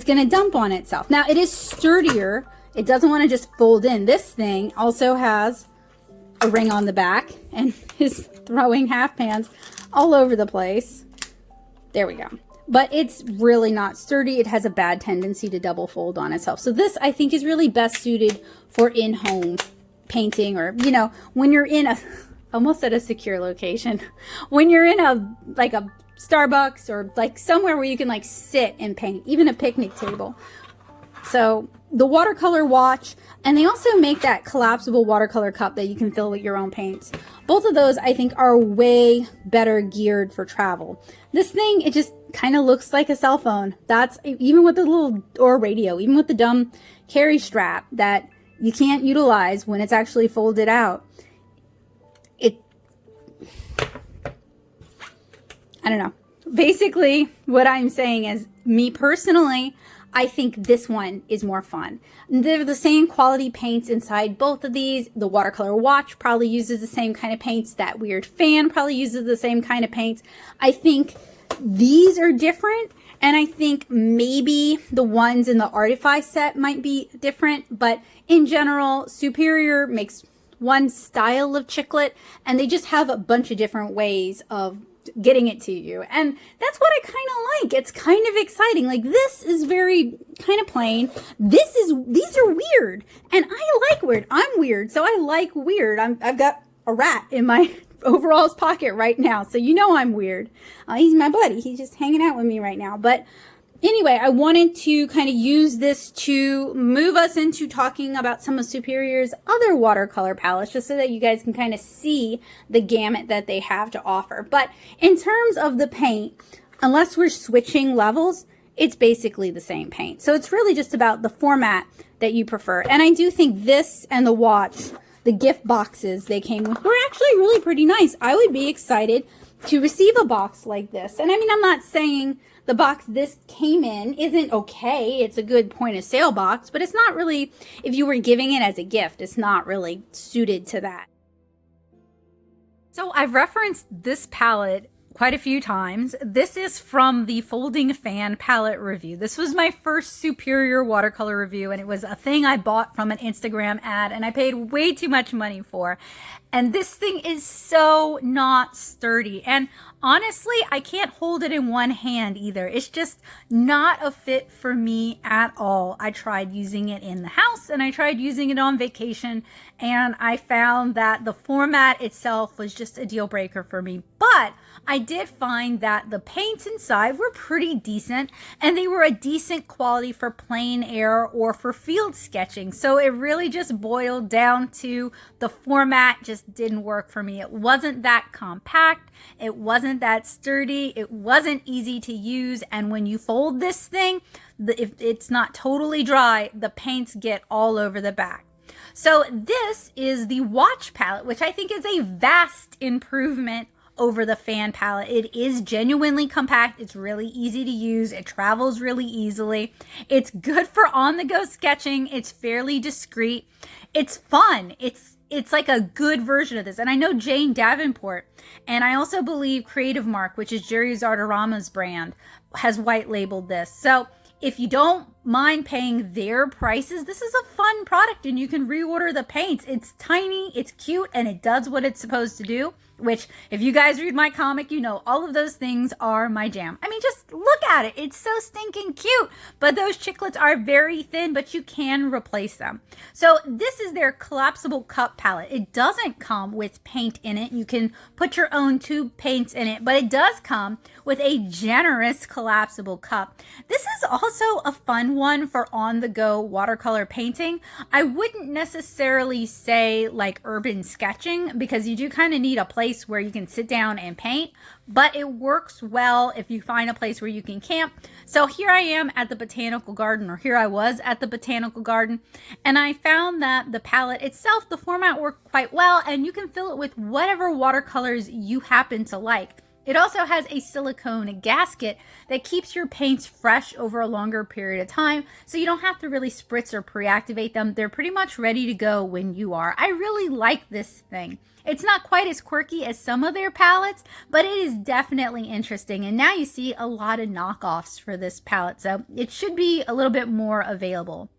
going to dump on itself. Now, it is sturdier. It doesn't want to just fold in. This thing also has a ring on the back and is throwing half pans all over the place. There we go. But it's really not sturdy. It has a bad tendency to double fold on itself. So this, I think, is really best suited for in-home painting, or, you know, when you're in a, almost at a secure location, when you're in a, like a Starbucks or like somewhere where you can like sit and paint, even a picnic table. So the watercolor watch, and they also make that collapsible watercolor cup that you can fill with your own paints. Both of those, I think, are way better geared for travel. This thing, it just kind of looks like a cell phone. That's, even with the little, or radio, even with the dumb carry strap that you can't utilize when it's actually folded out. I don't know. Basically, what I'm saying is, me personally, I think this one is more fun. They're the same quality paints inside both of these. The watercolor watch probably uses the same kind of paints. That weird fan probably uses the same kind of paints. I think these are different, and I think maybe the ones in the Artify set might be different, but in general, Superior makes one style of chiclet, and they just have a bunch of different ways of getting it to you, and that's what I kind of like. It's kind of exciting. Like, this is very kind of plain. These are weird, and I like weird. I'm weird, so I like weird. I've got a rat in my overalls pocket right now, so you know I'm weird. He's my buddy. He's just hanging out with me right now. But anyway, I wanted to kind of use this to move us into talking about some of Superior's other watercolor palettes, just so that you guys can kind of see the gamut that they have to offer. But in terms of the paint, unless we're switching levels, it's basically the same paint. So it's really just about the format that you prefer. And I do think this and the watch, the gift boxes they came with, were actually really pretty nice. I would be excited to receive a box like this. And I mean, I'm not saying the box this came in isn't okay. It's a good point of sale box, but it's not really, if you were giving it as a gift, it's not really suited to that. So I've referenced this palette quite a few times. This is from the Folding Fan palette review. This was my first Superior watercolor review, and it was a thing I bought from an Instagram ad, and I paid way too much money for. And this thing is so not sturdy. And honestly, I can't hold it in one hand either. It's just not a fit for me at all. I tried using it in the house, and I tried using it on vacation, and I found that the format itself was just a deal breaker for me. But I did find that the paints inside were pretty decent, and they were a decent quality for plein air or for field sketching. So it really just boiled down to the format just didn't work for me. It wasn't that compact. It wasn't that sturdy. It wasn't easy to use. And when you fold this thing, if it's not totally dry, the paints get all over the back. So this is the Watch palette, which I think is a vast improvement over the fan palette. It is genuinely compact. It's really easy to use. It travels really easily. It's good for on-the-go sketching. It's fairly discreet. It's fun. It's like a good version of this. And I know Jane Davenport, and I also believe Creative Mark, which is Jerry Zardarama's brand, has white labeled this. So if you don't mind paying their prices, this is a fun product and you can reorder the paints. It's tiny, it's cute, and it does what it's supposed to do, which if you guys read my comic, you know all of those things are my jam. I mean, just look at it. It's so stinking cute. But those chicklets are very thin, but you can replace them. So this is their collapsible cup palette. It doesn't come with paint in it. You can put your own tube paints in it, but it does come with a generous collapsible cup. This is also a fun one for on-the-go watercolor painting. I wouldn't necessarily say like urban sketching, because you do kind of need a place where you can sit down and paint, but it works well if you find a place where you can camp. So here I am at the Botanical Garden, or here I was at the Botanical Garden, and I found that the palette itself, the format worked quite well, and you can fill it with whatever watercolors you happen to like. It also has a silicone gasket that keeps your paints fresh over a longer period of time, so you don't have to really spritz or pre-activate them. They're pretty much ready to go when you are. I really like this thing. It's not quite as quirky as some of their palettes, but it is definitely interesting. And now you see a lot of knockoffs for this palette, so it should be a little bit more available.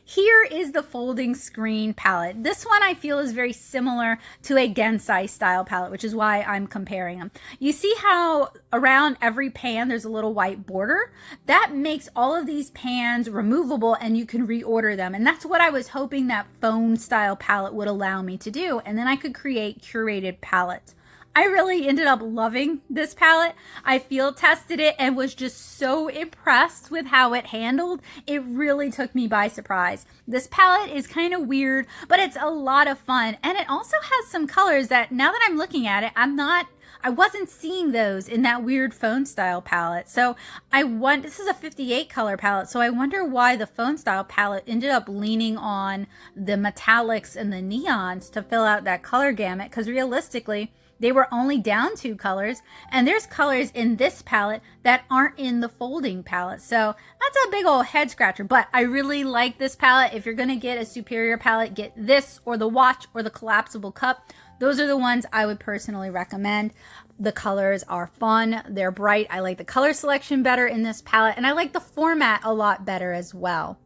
Here is the folding screen palette. This one I feel is very similar to a Gensai style palette, which is why I'm comparing them. You see how around every pan there's a little white border? That makes all of these pans removable and you can reorder them. And that's what I was hoping that phone style palette would allow me to do. And then I could create curated palettes. I really ended up loving this palette. I field tested it and was just so impressed with how it handled. It really took me by surprise. This palette is kind of weird, but it's a lot of fun. And it also has some colors that, now that I'm looking at it, I wasn't seeing those in that weird phone style palette. So this is a 58 color palette. So I wonder why the phone style palette ended up leaning on the metallics and the neons to fill out that color gamut. Because realistically, they were only down 2 colors, and there's colors in this palette that aren't in the folding palette. So that's a big old head scratcher, but I really like this palette. If you're gonna get a superior palette, get this or the Watch or the collapsible cup. Those are the ones I would personally recommend. The colors are fun, they're bright. I like the color selection better in this palette, and I like the format a lot better as well.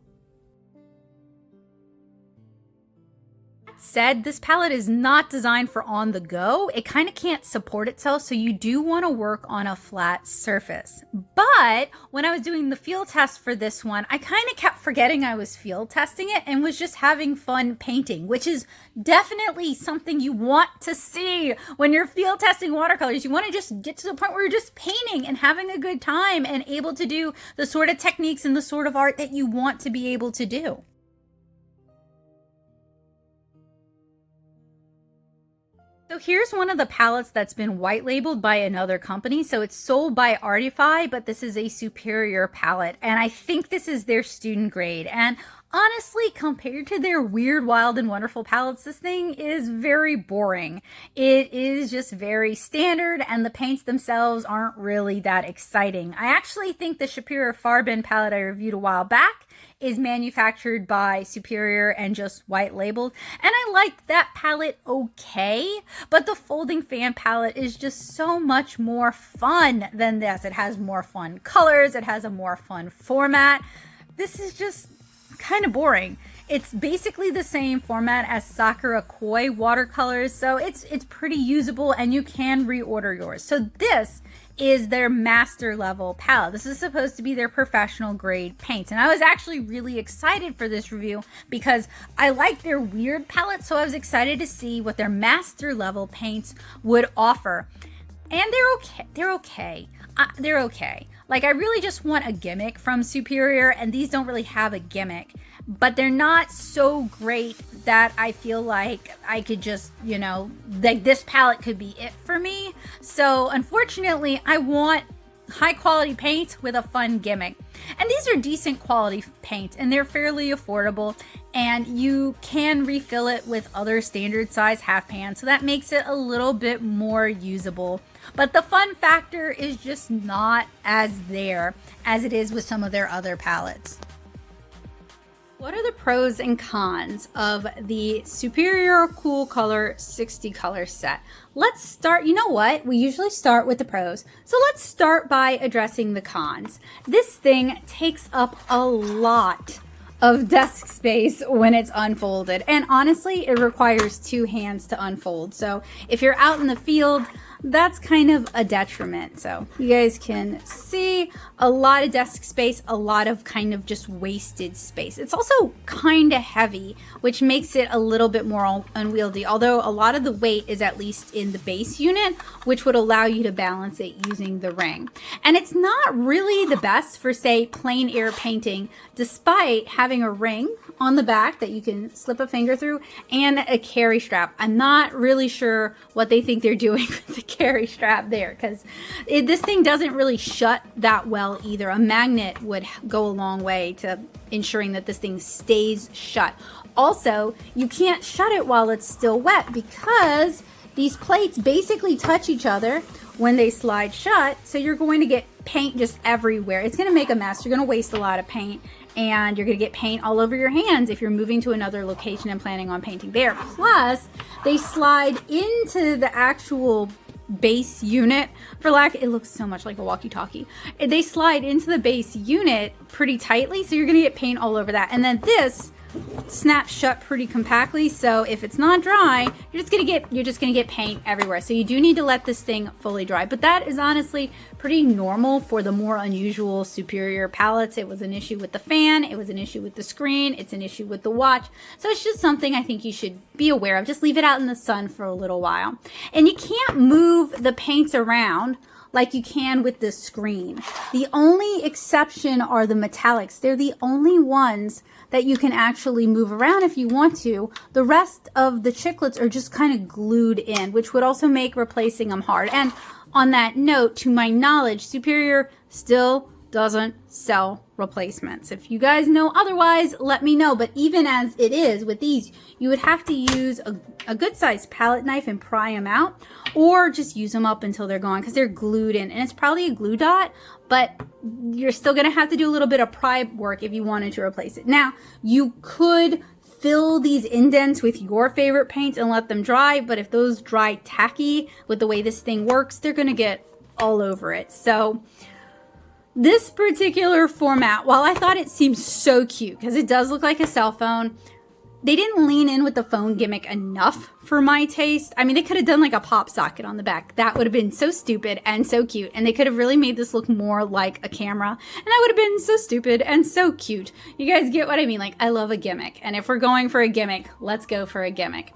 Said, this palette is not designed for on the go. It kind of can't support itself, so you do want to work on a flat surface. But when I was doing the field test for this one, I kind of kept forgetting I was field testing it and was just having fun painting, which is definitely something you want to see when you're field testing watercolors. You want to just get to the point where you're just painting and having a good time and able to do the sort of techniques and the sort of art that you want to be able to do. So here's one of the palettes that's been white labeled by another company. So it's sold by Artify, but this is a superior palette. And I think this is their student grade. And honestly, compared to their weird, wild, and wonderful palettes, this thing is very boring. It is just very standard, and the paints themselves aren't really that exciting. I actually think the Superior Farben palette I reviewed a while back is manufactured by Superior and just white labeled, and I like that palette okay, but the folding fan palette is just so much more fun than this. It has more fun colors, it has a more fun format. This is just kind of boring. It's basically the same format as Sakura Koi watercolors, so it's pretty usable and you can reorder yours. So this is their master level palette. This is supposed to be their professional grade paints, and I was actually really excited for this review because I like their weird palette, so I was excited to see what their master level paints would offer. And they're okay. They're okay. Like, I really just want a gimmick from Superior, and these don't really have a gimmick, but they're not so great that I feel like I could just, you know, like this palette could be it for me. So unfortunately, I want high quality paint with a fun gimmick. And these are decent quality paints and they're fairly affordable, and you can refill it with other standard size half pans, so that makes it a little bit more usable. But the fun factor is just not as there as it is with some of their other palettes. What are the pros and cons of the Superior Cool Color 60 color set? Let's start, you know what? We usually start with the pros. So let's start by addressing the cons. This thing takes up a lot of desk space when it's unfolded. And honestly, it requires 2 hands to unfold. So if you're out in the field, that's kind of a detriment. So you guys can see a lot of desk space, a lot of kind of just wasted space. It's also kind of heavy, which makes it a little bit more unwieldy, although a lot of the weight is at least in the base unit, which would allow you to balance it using the ring. And it's not really the best for, say, plein air painting, despite having a ring on the back that you can slip a finger through and a carry strap. I'm not really sure what they think they're doing with the carry strap there, because this thing doesn't really shut that well either. A magnet would go a long way to ensuring that this thing stays shut. Also, you can't shut it while it's still wet because these plates basically touch each other when they slide shut, so you're going to get paint just everywhere. It's going to make a mess. You're going to waste a lot of paint, and you're going to get paint all over your hands if you're moving to another location and planning on painting there. Plus, they slide into the actual base unit, for lack, it looks so much like a walkie-talkie. They slide into the base unit pretty tightly, so you're going to get paint all over that. And then this snaps shut pretty compactly, so if it's not dry, you're just gonna get paint everywhere. So you do need to let this thing fully dry, but that is honestly pretty normal for the more unusual Superior palettes. It was an issue with the fan, it was an issue with the screen, it's an issue with the watch. So it's just something I think you should be aware of. Just leave it out in the sun for a little while. And you can't move the paints around like you can with the screen. The only exception are the metallics. They're the only ones that you can actually move around if you want to. The rest of the chicklets are just kind of glued in, which would also make replacing them hard. And on that note, to my knowledge, Superior still doesn't sell replacements. If you guys know otherwise, let me know. But even as it is with these, you would have to use a good sized palette knife and pry them out, or just use them up until they're gone because they're glued in. And it's probably a glue dot, but you're still going to have to do a little bit of pry work if you wanted to replace it. Now, you could fill these indents with your favorite paints and let them dry, but if those dry tacky with the way this thing works, they're going to get all over it. So this particular format, while I thought it seemed so cute because it does look like a cell phone, they didn't lean in with the phone gimmick enough for my taste. I mean, they could have done like a pop socket on the back. That would have been so stupid and so cute. And they could have really made this look more like a camera. And that would have been so stupid and so cute. You guys get what I mean? Like, I love a gimmick. And if we're going for a gimmick, let's go for a gimmick.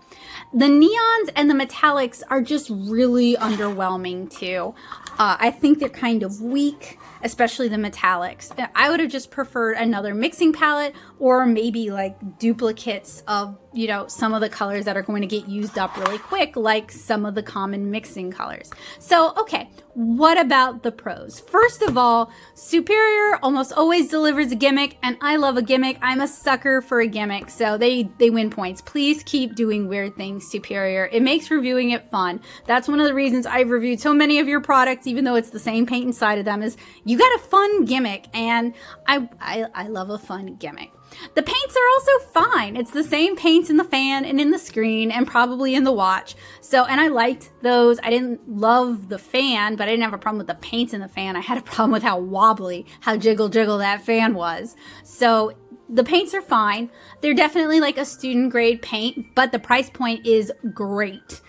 The neons and the metallics are just really underwhelming too. I think they're kind of weak, especially the metallics. I would have just preferred another mixing palette, or maybe like duplicates of, you know, some of the colors that are going to get used up really quick, like some of the common mixing colors. So, okay, what about the pros? First of all, Superior almost always delivers a gimmick, and I love a gimmick. I'm a sucker for a gimmick, so they win points. Please keep doing weird things, Superior. It makes reviewing it fun. That's one of the reasons I've reviewed so many of your products, even though it's the same paint inside of them, is you got a fun gimmick, and I love a fun gimmick. The paints are also fine. It's the same paints in the fan and in the screen and probably in the watch. So, and I liked those. I didn't love the fan, but I didn't have a problem with the paints in the fan. I had a problem with how wobbly, how jiggle that fan was. So the paints are fine. They're definitely like a student grade paint, but the price point is great.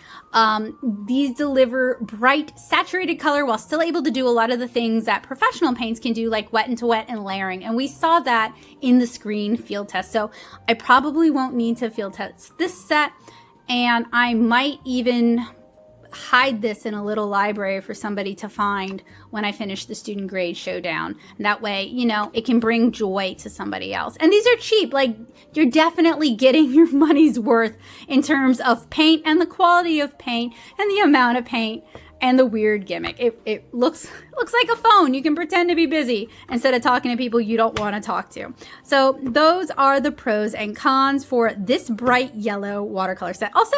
These deliver bright, saturated color while still able to do a lot of the things that professional paints can do, like wet into wet and layering. And we saw that in the screen field test. So I probably won't need to field test this set. And I might even hide this in a little library for somebody to find when I finish the student grade Showdown. And that way, you know, it can bring joy to somebody else. And these are cheap. Like, you're definitely getting your money's worth in terms of paint and the quality of paint and the amount of paint and the weird gimmick. It looks like a phone. You can pretend to be busy instead of talking to people you don't want to talk to. So those are the pros and cons for this bright yellow watercolor set. Also,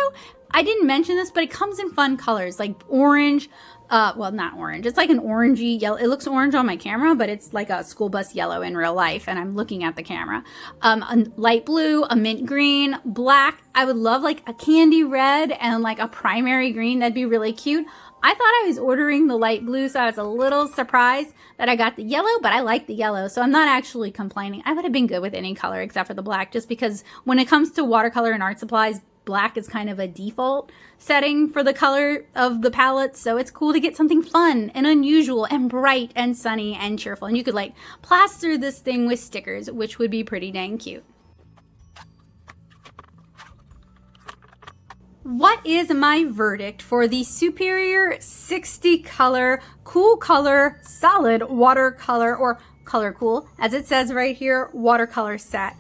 I didn't mention this, but it comes in fun colors like orange. Well, not orange. It's like an orangey yellow. It looks orange on my camera, but it's like a school bus yellow in real life, and I'm looking at the camera. A light blue, a mint green, black. I would love like a candy red and like a primary green. That'd be really cute. I thought I was ordering the light blue, so I was a little surprised that I got the yellow, but I like the yellow, so I'm not actually complaining. I would have been good with any color except for the black, just because when it comes to watercolor and art supplies, black is kind of a default setting for the color of the palette, so it's cool to get something fun and unusual and bright and sunny and cheerful. And you could like plaster this thing with stickers, which would be pretty dang cute. What is my verdict for the Superior 60 color, cool color, solid watercolor, or color cool, as it says right here, watercolor set?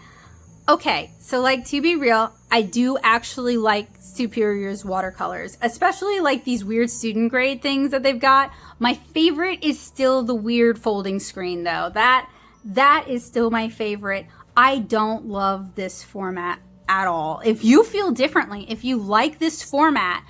Okay, so like, to be real, I do actually like Superior's watercolors, especially like these weird student grade things that they've got. My favorite is still the weird folding screen though. That is still my favorite. I don't love this format at all. If you feel differently, if you like this format,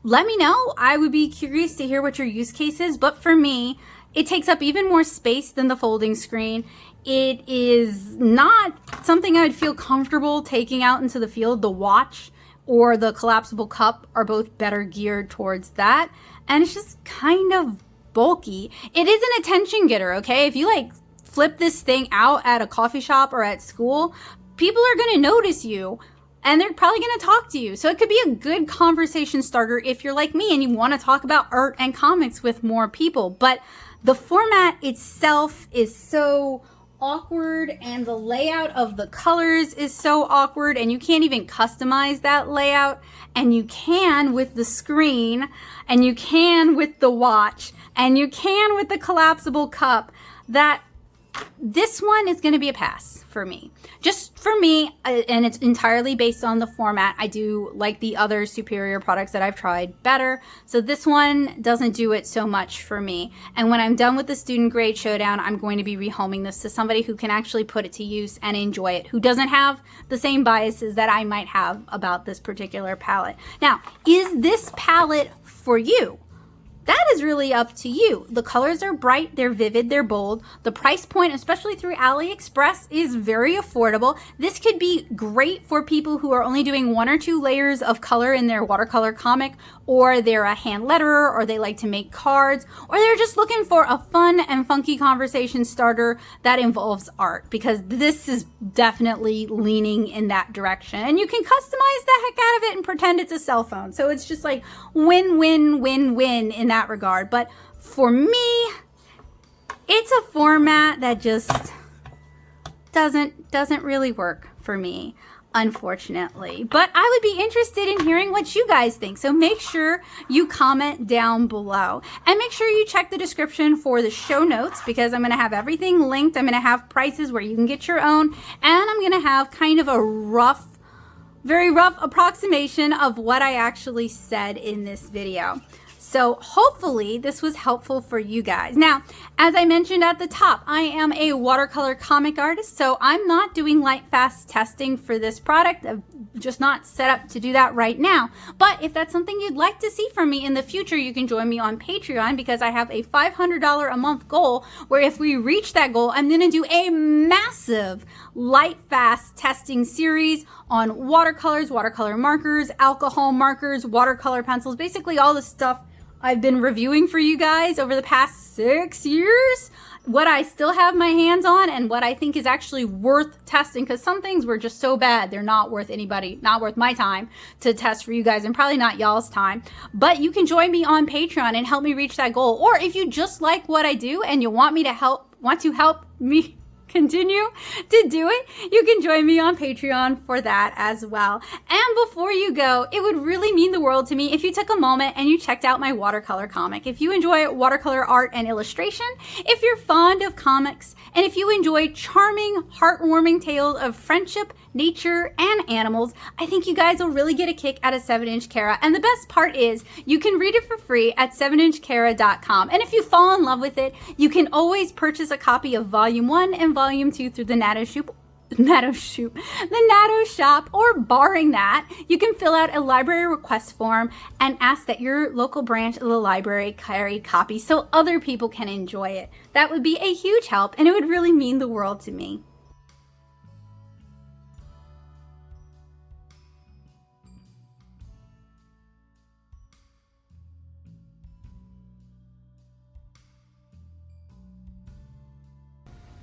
let me know. I would be curious to hear what your use case is, but for me, it takes up even more space than the folding screen. It is not something I would feel comfortable taking out into the field. The watch or the collapsible cup are both better geared towards that. And it's just kind of bulky. It is an attention getter, okay? If you like flip this thing out at a coffee shop or at school, people are going to notice you and they're probably going to talk to you. So it could be a good conversation starter if you're like me and you want to talk about art and comics with more people. But the format itself is so awkward, and the layout of the colors is so awkward, and you can't even customize that layout. And you can with the screen, and you can with the watch, and you can with the collapsible cup. That this one is going to be a pass for me. Just for me, and it's entirely based on the format. I do like the other Superior products that I've tried better. So this one doesn't do it so much for me. And when I'm done with the student grade Showdown, I'm going to be rehoming this to somebody who can actually put it to use and enjoy it, who doesn't have the same biases that I might have about this particular palette. Now, is this palette for you? That is really up to you. The colors are bright, they're vivid, they're bold. The price point, especially through AliExpress, is very affordable. This could be great for people who are only doing 1 or 2 layers of color in their watercolor comic, or they're a hand letterer, or they like to make cards, or they're just looking for a fun and funky conversation starter that involves art, because this is definitely leaning in that direction. And you can customize the heck out of it and pretend it's a cell phone. So it's just like win-win-win-win in that regard. But for me, it's a format that just doesn't really work for me, unfortunately. But I would be interested in hearing what you guys think. So make sure you comment down below, and make sure you check the description for the show notes, because I'm going to have everything linked. I'm going to have prices where you can get your own, and I'm going to have kind of a very rough approximation of what I actually said in this video. So hopefully this was helpful for you guys. Now, as I mentioned at the top, I am a watercolor comic artist, so I'm not doing light fast testing for this product. I'm just not set up to do that right now. But if that's something you'd like to see from me in the future, you can join me on Patreon, because I have a $500 a month goal, where if we reach that goal, I'm going to do a massive light fast testing series on watercolors, watercolor markers, alcohol markers, watercolor pencils, basically all the stuff I've been reviewing for you guys over the past 6 years, what I still have my hands on and what I think is actually worth testing, because some things were just so bad they're not worth my time to test for you guys, and probably not y'all's time. But you can join me on Patreon and help me reach that goal. Or if you just like what I do and you want to help me continue to do it, you can join me on Patreon for that as well. And before you go, it would really mean the world to me if you took a moment and you checked out my watercolor comic. If you enjoy watercolor art and illustration, if you're fond of comics, and if you enjoy charming, heartwarming tales of friendship nature, and animals, I think you guys will really get a kick out of 7-inch Kara. And the best part is you can read it for free at 7inchkara.com. And if you fall in love with it, you can always purchase a copy of Volume 1 and Volume 2 through the the Natto shop, or barring that, you can fill out a library request form and ask that your local branch of the library carry copies so other people can enjoy it. That would be a huge help, and it would really mean the world to me.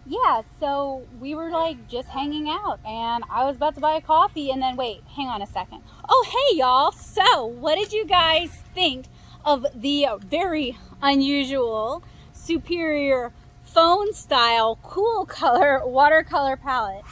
Yeah, so we were like just hanging out, and I was about to buy a coffee, and then wait, hang on a second. Oh, hey y'all. So what did you guys think of the very unusual, superior phone style, cool color watercolor palette?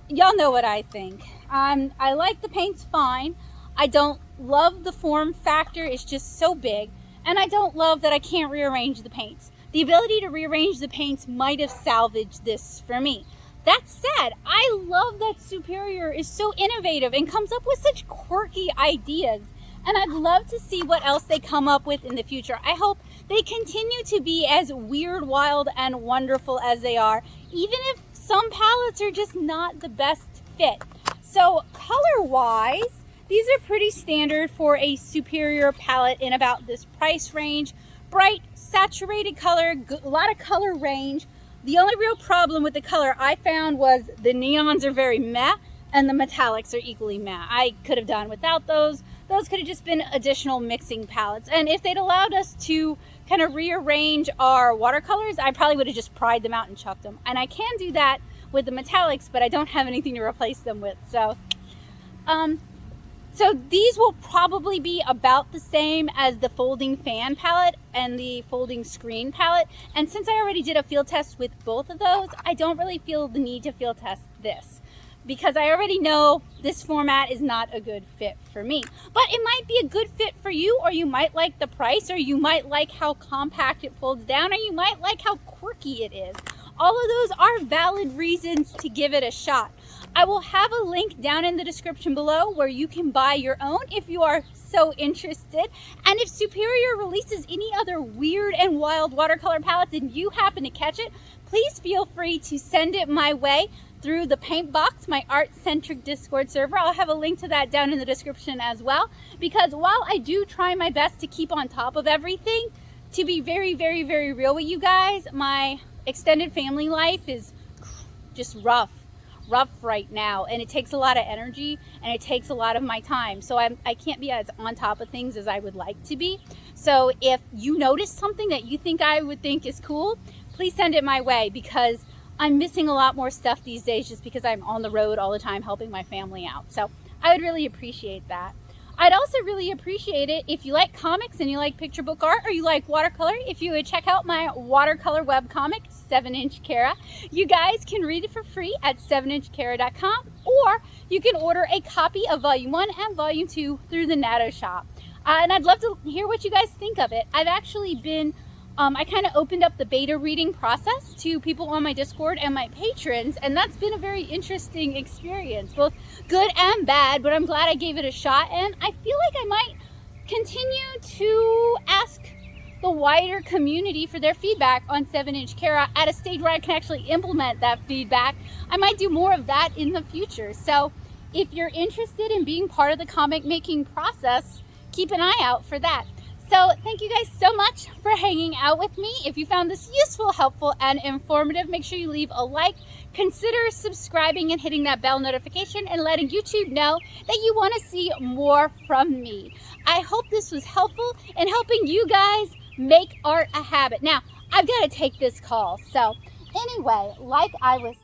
Y'all know what I think. I like the paints fine. I don't love the form factor. It's just so big, and I don't love that I can't rearrange the paints. The ability to rearrange the paints might have salvaged this for me. That said, I love that Superior is so innovative and comes up with such quirky ideas. And I'd love to see what else they come up with in the future. I hope they continue to be as weird, wild, and wonderful as they are, even if some palettes are just not the best fit. So color-wise, these are pretty standard for a Superior palette in about this price range. Bright, saturated color, a lot of color range. The only real problem with the color I found was the neons are very meh and the metallics are equally meh. I could have done without those. Those could have just been additional mixing palettes. And if they'd allowed us to kind of rearrange our watercolors, I probably would have just pried them out and chucked them. And I can do that with the metallics, but I don't have anything to replace them with. So these will probably be about the same as the folding fan palette and the folding screen palette. And since I already did a field test with both of those, I don't really feel the need to field test this, because I already know this format is not a good fit for me. But it might be a good fit for you, or you might like the price, or you might like how compact it folds down, or you might like how quirky it is. All of those are valid reasons to give it a shot. I will have a link down in the description below where you can buy your own if you are so interested. And if Superior releases any other weird and wild watercolor palettes and you happen to catch it, please feel free to send it my way through the Paint Box, my art-centric Discord server. I'll have a link to that down in the description as well, because while I do try my best to keep on top of everything, to be very, very, very real with you guys, my extended family life is just rough right now, and it takes a lot of energy and it takes a lot of my time, so I can't be as on top of things as I would like to be. So if you notice something that you think I would think is cool, please send it my way, because I'm missing a lot more stuff these days just because I'm on the road all the time helping my family out. So I would really appreciate that. I'd also really appreciate it if you like comics and you like picture book art, or you like watercolor, if you would check out my watercolor webcomic, 7-inch Kara. You guys can read it for free at 7inchkara.com, or you can order a copy of Volume 1 and Volume 2 through the Natto shop. And I'd love to hear what you guys think of it. I've actually been I kind of opened up the beta reading process to people on my Discord and my patrons, and that's been a very interesting experience, both good and bad, but I'm glad I gave it a shot, and I feel like I might continue to ask the wider community for their feedback on 7-inch Kara at a stage where I can actually implement that feedback. I might do more of that in the future. So if you're interested in being part of the comic making process, keep an eye out for that. So thank you guys so much for hanging out with me. If you found this useful, helpful, and informative, make sure you leave a like, consider subscribing and hitting that bell notification and letting YouTube know that you want to see more from me. I hope this was helpful in helping you guys make art a habit. Now, I've got to take this call. So anyway, like I was